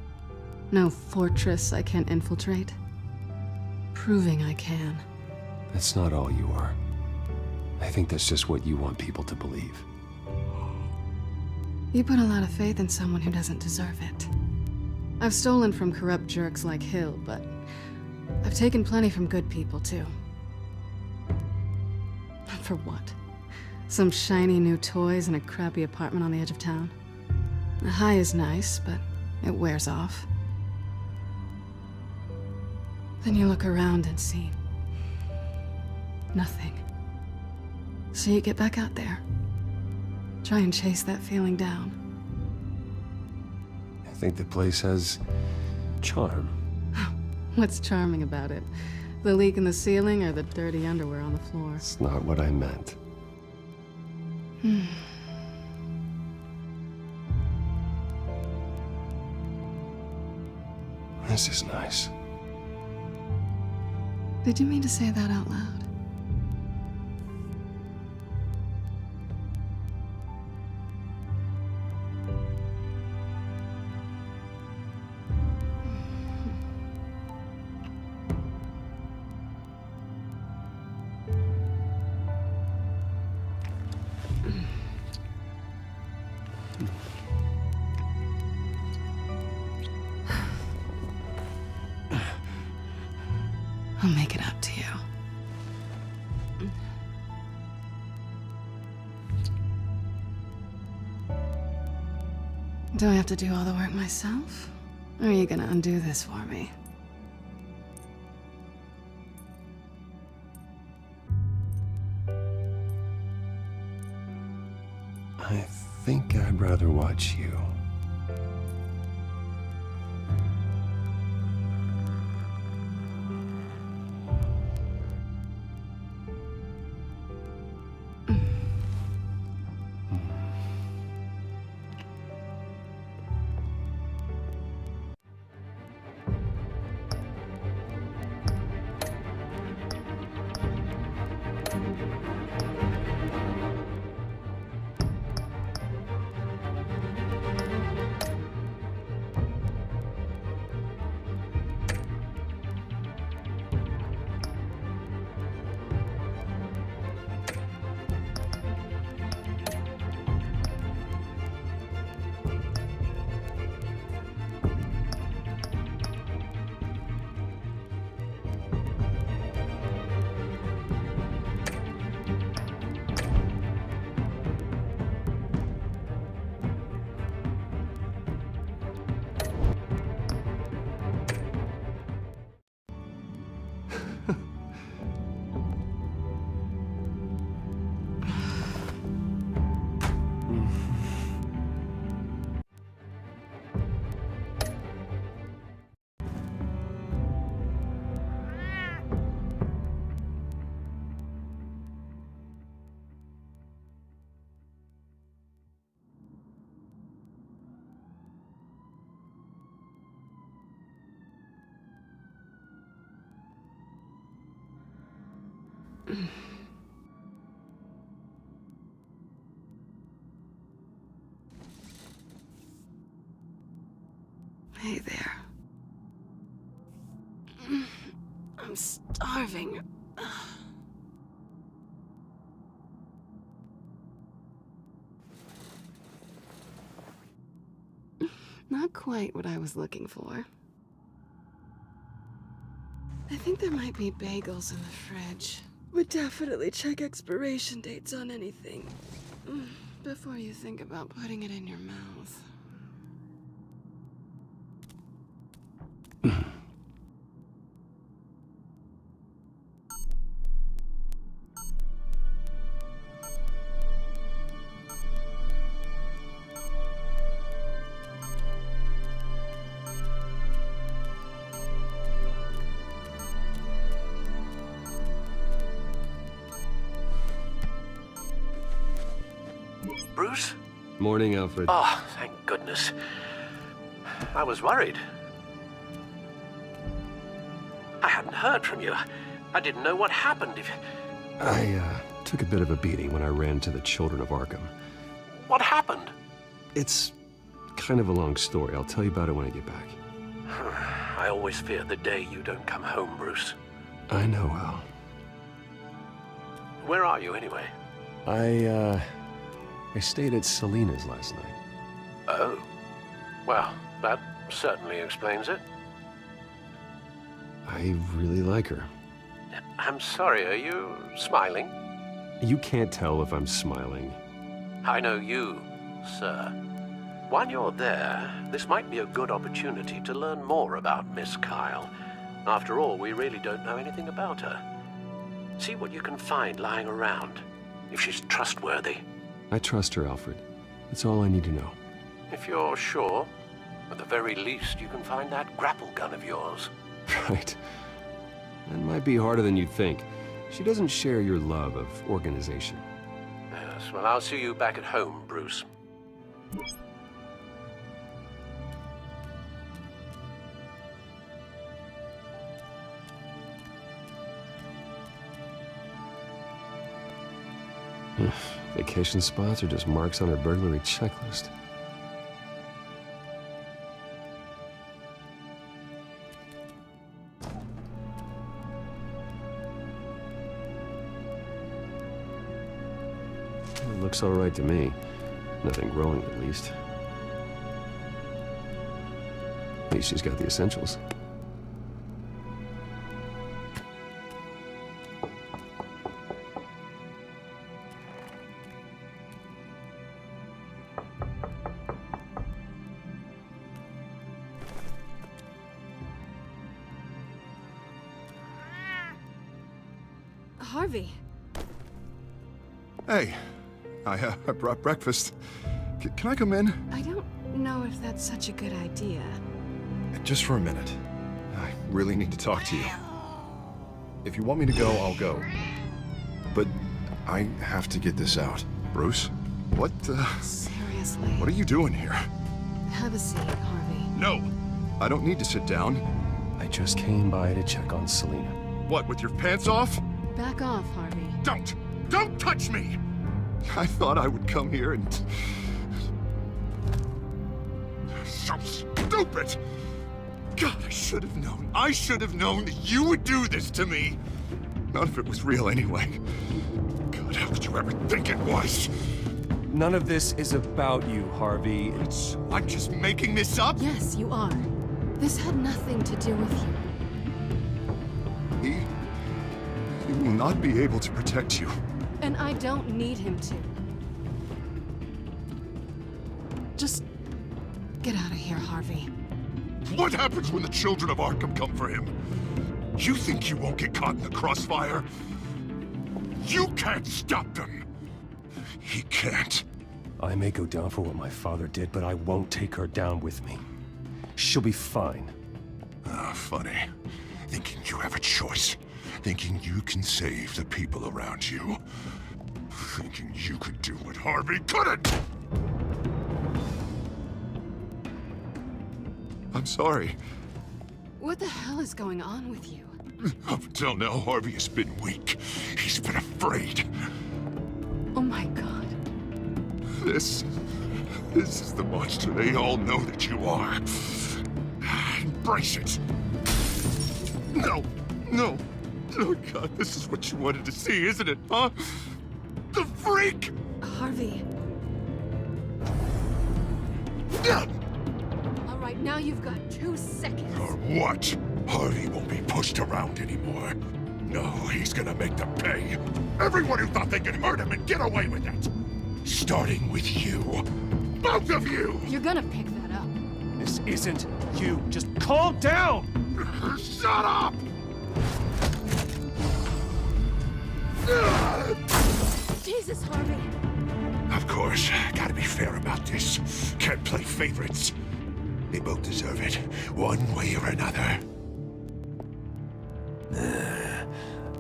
No fortress I can't infiltrate. Proving I can. That's not all you are. I think that's just what you want people to believe. You put a lot of faith in someone who doesn't deserve it. I've stolen from corrupt jerks like Hill, but I've taken plenty from good people, too. For what? Some shiny new toys and a crappy apartment on the edge of town? The high is nice, but it wears off. Then you look around and see nothing. So you get back out there. Try and chase that feeling down. I think the place has charm. What's charming about it? The leak in the ceiling or the dirty underwear on the floor? It's not what I meant. This is nice. Did you mean to say that out loud? I'll make it up to you. Do I have to do all the work myself? Or are you gonna undo this for me? I think I'd rather watch you. Hey there. I'm starving. Not quite what I was looking for. I think there might be bagels in the fridge. But definitely check expiration dates on anything before you think about putting it in your mouth. Bruce? Morning, Alfred. Oh, thank goodness. I was worried. I hadn't heard from you. I didn't know what happened. I took a bit of a beating when I ran to the Children of Arkham. What happened? It's kind of a long story. I'll tell you about it when I get back. I always fear the day you don't come home, Bruce. I know, Al. Where are you, anyway? I stayed at Selena's last night. Oh. Well, that certainly explains it. I really like her. I'm sorry, are you smiling? You can't tell if I'm smiling. I know you, sir. While you're there, this might be a good opportunity to learn more about Miss Kyle. After all, we really don't know anything about her. See what you can find lying around, if she's trustworthy. I trust her, Alfred. That's all I need to know. If you're sure, at the very least, you can find that grapple gun of yours. Right. That might be harder than you'd think. She doesn't share your love of organization. Yes, well, I'll see you back at home, Bruce. Vacation spots are just marks on her burglary checklist. It looks all right to me. Nothing growing, at least. At least she's got the essentials. Harvey. Hey, I brought breakfast. Can I come in? I don't know if that's such a good idea. Just for a minute. I really need to talk to you. If you want me to go, I'll go. But I have to get this out. Bruce? What, Seriously. What are you doing here? Have a seat, Harvey. No! I don't need to sit down. I just came by to check on Selina. What, with your pants off? Back off, Harvey. Don't! Don't touch me! I thought I would come here and... So stupid! God, I should have known. I should have known that you would do this to me. None of it was real anyway. God, how could you ever think it was? None of this is about you, Harvey. I'm just making this up? Yes, you are. This had nothing to do with you. He will not be able to protect you. And I don't need him to. Just get out of here, Harvey. What happens when the children of Arkham come for him? You think you won't get caught in the crossfire? You can't stop them. He can't. I may go down for what my father did, but I won't take her down with me. She'll be fine. Ah, funny. Thinking you have a choice. Thinking you can save the people around you. Thinking you could do what Harvey couldn't! I'm sorry. What the hell is going on with you? Up until now, Harvey has been weak. He's been afraid. Oh my God. This is the monster they all know that you are. Embrace it. No, no. Oh God, this is what you wanted to see, isn't it, huh? The freak! Harvey. All right, now you've got 2 seconds. Or what? Harvey won't be pushed around anymore. No, he's gonna make them pay. Everyone who thought they could hurt him and get away with it. Starting with you. Both of you! You're gonna pick that up. This isn't you. Just calm down! Shut up! Jesus, Harvey. Of course, gotta be fair about this. Can't play favorites. They both deserve it, one way or another.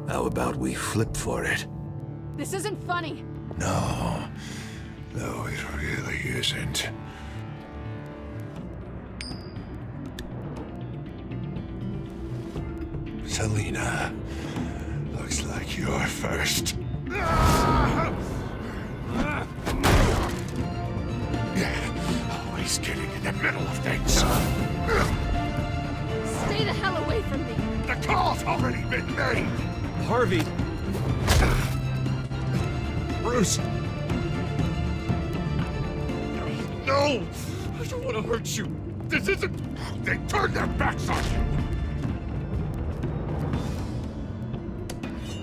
How about we flip for it? This isn't funny. No, it really isn't. Selina, looks like you're first. Always getting in the middle of things. Stay the hell away from me. The call's already been made. Harvey. Bruce. No! I don't want to hurt you. This isn't... They turned their backs on you.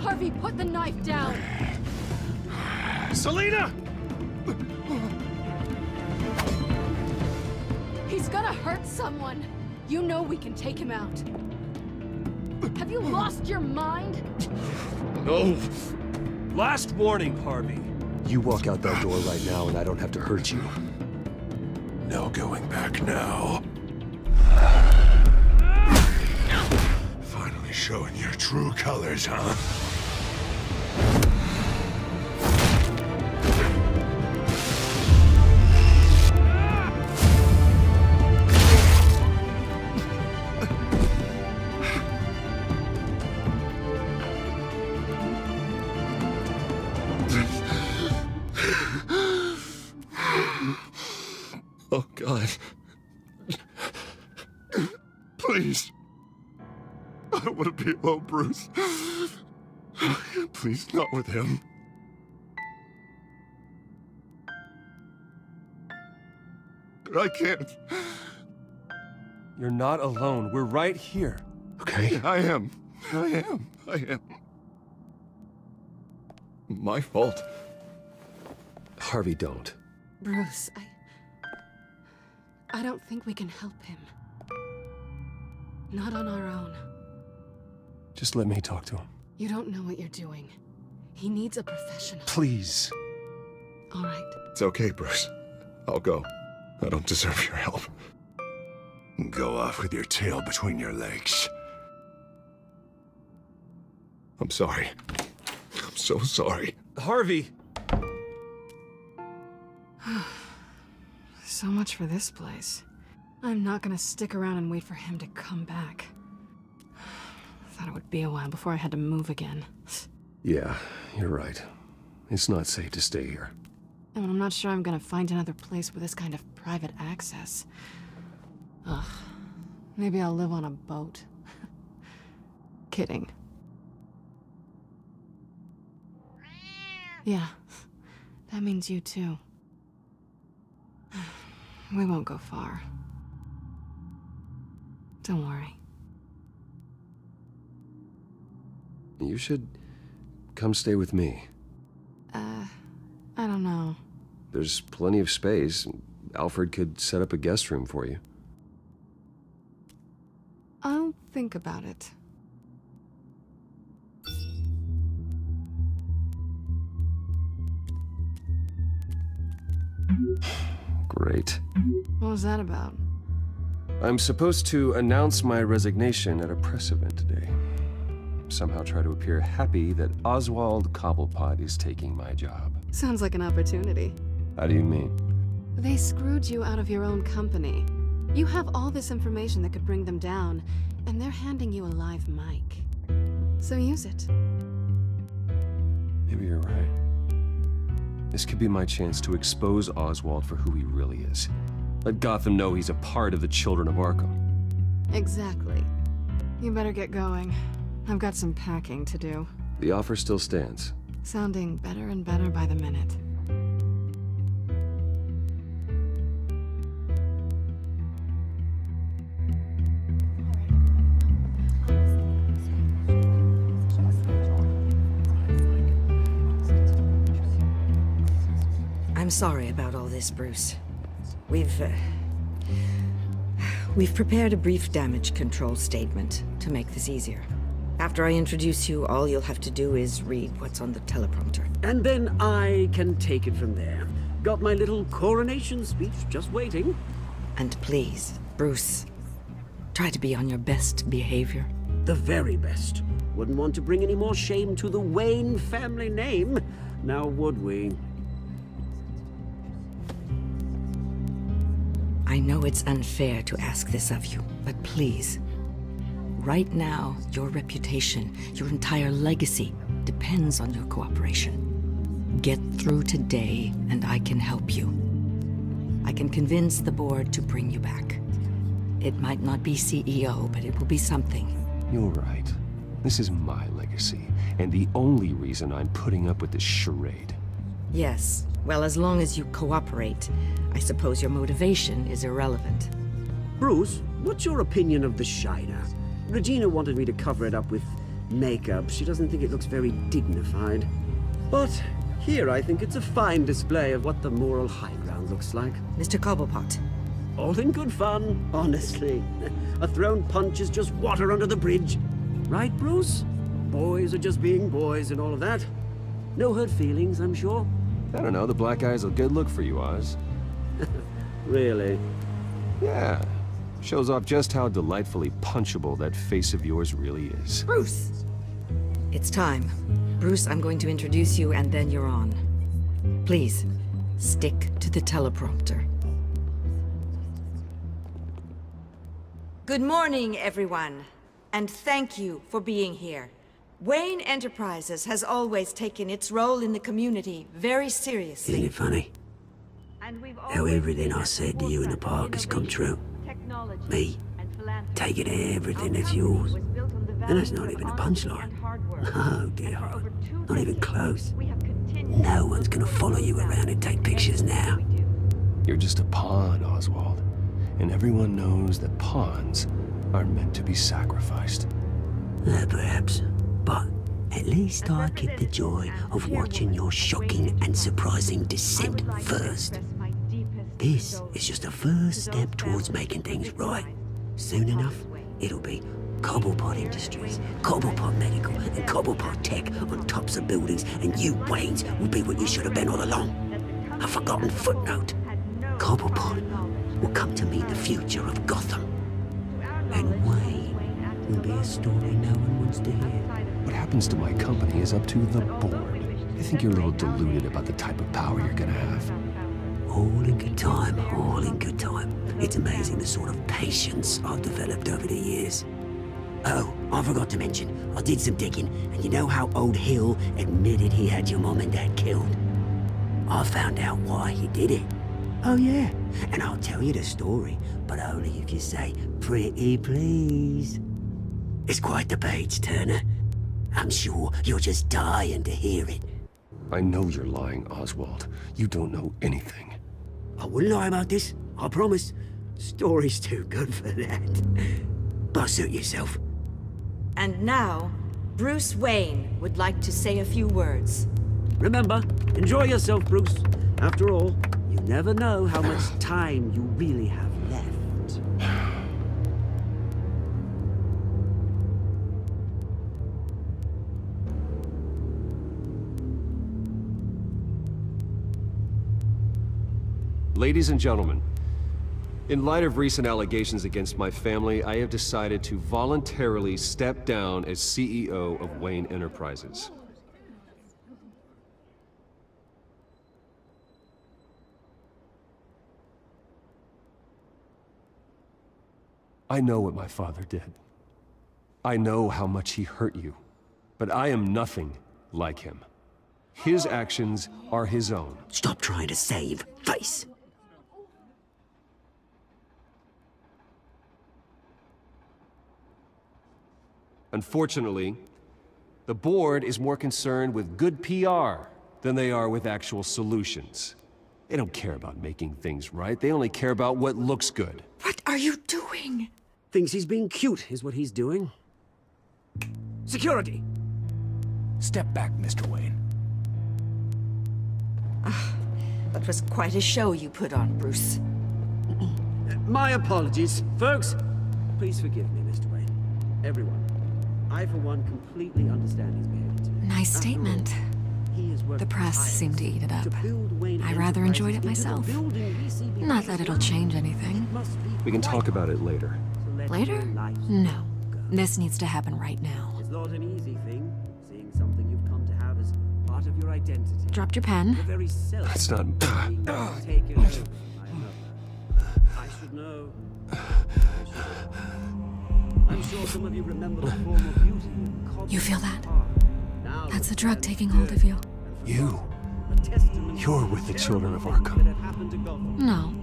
Harvey, put the knife down. Selina! He's gonna hurt someone. You know we can take him out. Have you lost your mind? No. Last warning, Harvey. You walk out that door right now and I don't have to hurt you. No going back now. Finally showing your true colors, huh? alive. Please. I don't want to be alone, Bruce. Please, not with him. I can't. You're not alone. We're right here. Okay? I am. My fault. Harvey, don't. Bruce, I don't think we can help him. Not on our own. Just let me talk to him. You don't know what you're doing. He needs a professional. Please. All right. It's okay, Bruce. I'll go. I don't deserve your help. Go off with your tail between your legs. I'm sorry. I'm so sorry. Harvey! So much for this place. I'm not gonna stick around and wait for him to come back. Thought it would be a while before I had to move again. Yeah, you're right. It's not safe to stay here. And I'm not sure I'm gonna find another place with this kind of private access. Ugh. Maybe I'll live on a boat. Kidding. Yeah, that means you too. We won't go far. Don't worry. You should come stay with me. I don't know. There's plenty of space. Alfred could set up a guest room for you. I'll think about it. Great. What was that about? I'm supposed to announce my resignation at a press event today. Somehow try to appear happy that Oswald Cobblepot is taking my job. Sounds like an opportunity. How do you mean? They screwed you out of your own company. You have all this information that could bring them down, and they're handing you a live mic. So use it. Maybe you're right. This could be my chance to expose Oswald for who he really is. Let Gotham know he's a part of the Children of Arkham. Exactly. You better get going. I've got some packing to do. The offer still stands. Sounding better and better by the minute. I'm sorry about all this, Bruce. We've prepared a brief damage control statement to make this easier. After I introduce you, all you'll have to do is read what's on the teleprompter. And then I can take it from there. Got my little coronation speech just waiting. And please, Bruce, try to be on your best behavior. The very best. Wouldn't want to bring any more shame to the Wayne family name, now would we? I know it's unfair to ask this of you, but please. Right now, your reputation, your entire legacy, depends on your cooperation. Get through today, and I can help you. I can convince the board to bring you back. It might not be CEO, but it will be something. You're right. This is my legacy, and the only reason I'm putting up with this charade. Yes, well, as long as you cooperate, I suppose your motivation is irrelevant. Bruce, what's your opinion of the Shiner? Regina wanted me to cover it up with makeup. She doesn't think it looks very dignified. But here I think it's a fine display of what the moral high ground looks like. Mr. Cobblepot. All in good fun, honestly. A thrown punch is just water under the bridge. Right, Bruce? Boys are just being boys and all of that. No hurt feelings, I'm sure. I don't know, the black eye's a good look for you, Oz. Really? Yeah. Shows off just how delightfully punchable that face of yours really is. Bruce! It's time. Bruce, I'm going to introduce you and then you're on. Please, stick to the teleprompter. Good morning, everyone. And thank you for being here. Wayne Enterprises has always taken its role in the community very seriously. Isn't it funny? How everything I said to you in the park has come true. Me, taking everything that's yours. And that's not even a punchline. No, dear heart. Not even close. No one's gonna follow you around and take pictures now. You're just a pawn, Oswald. And everyone knows that pawns are meant to be sacrificed. Perhaps. But at least I get the joy of watching your shocking and surprising descent first. This is just a first step towards making things right. Soon enough, it'll be Cobblepot Industries, Cobblepot Medical, and Cobblepot Tech on tops of buildings, and you, Waynes, will be what you should have been all along. A forgotten footnote. Cobblepot will come to mean the future of Gotham. And Wayne will be a story no one wants to hear. What happens to my company is up to the board. I think you're a little deluded about the type of power you're gonna have. All in good time, all in good time. It's amazing the sort of patience I've developed over the years. Oh, I forgot to mention, I did some digging, and you know how old Hill admitted he had your mom and dad killed? I found out why he did it. Oh yeah, and I'll tell you the story, but only if you say, pretty please. It's quite the page, Turner. I'm sure you're just dying to hear it. I know you're lying, Oswald. You don't know anything. I wouldn't lie about this, I promise. Story's too good for that. But suit yourself. And now, Bruce Wayne would like to say a few words. Remember, enjoy yourself, Bruce. After all, you never know how much time you really have left. Ladies and gentlemen, in light of recent allegations against my family, I have decided to voluntarily step down as CEO of Wayne Enterprises. I know what my father did. I know how much he hurt you, but I am nothing like him. His actions are his own. Stop trying to save face. Unfortunately, the board is more concerned with good PR than they are with actual solutions. They don't care about making things right. They only care about what looks good. What are you doing? Thinks he's being cute, is what he's doing. Security! Step back, Mr. Wayne. That was quite a show you put on, Bruce. My apologies, folks. Please forgive me, Mr. Wayne. Everyone. I, for one, completely understand his behavior. Nice statement. The press seemed to eat it up. I rather enjoyed it myself. Not that it'll change anything. We can talk about it later. Later? No. This needs to happen right now. It's not an easy thing, seeing something you've come to have as part of your identity. Dropped your pen. That's not... I should know. I'm sure some of you remember the form of beauty. You feel that? That's the drug taking hold of you. You're with the children of Arkham. No.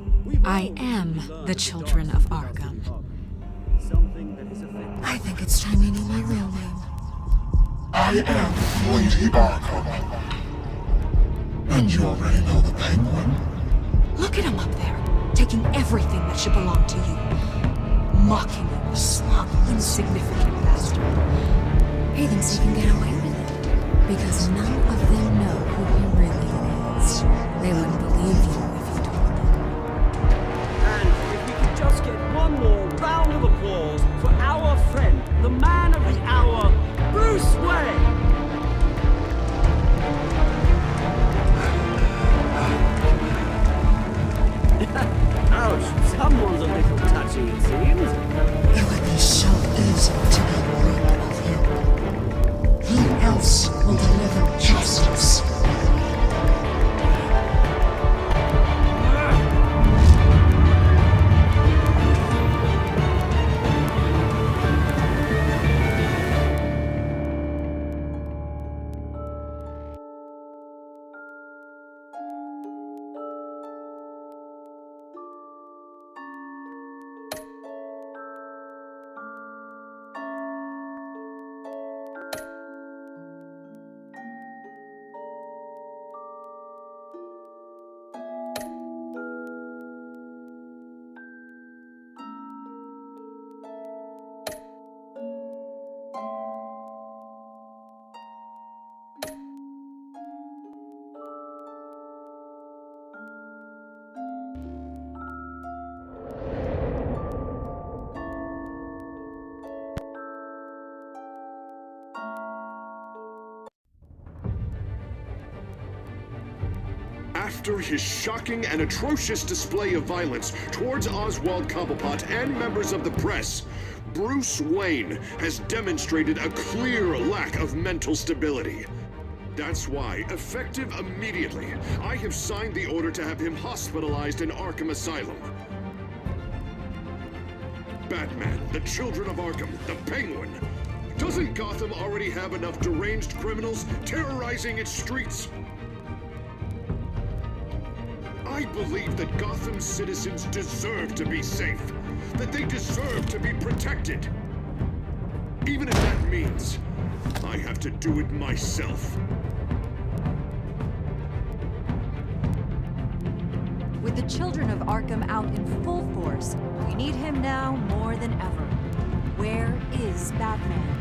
I am the children of Arkham. I think it's time you knew my real name. I am Lady Arkham. And you already know the Penguin. Look at him up there, taking everything that should belong to you. Mocking you, the slug, insignificant bastard. He thinks he can get away with it, because none of them know who he really is. They wouldn't believe you if you told them. And if we could just get one more round of applause for our friend, the man of the hour, Bruce Wayne! Ouch, someone's a little touchy, it seems. It would be so easy to get rid of him. Who else will deliver justice? After his shocking and atrocious display of violence towards Oswald Cobblepot and members of the press, Bruce Wayne has demonstrated a clear lack of mental stability. That's why, effective immediately, I have signed the order to have him hospitalized in Arkham Asylum. Batman, the Children of Arkham, the Penguin. Doesn't Gotham already have enough deranged criminals terrorizing its streets? I believe that Gotham's citizens deserve to be safe, that they deserve to be protected. Even if that means I have to do it myself. With the Children of Arkham out in full force, we need him now more than ever. Where is Batman?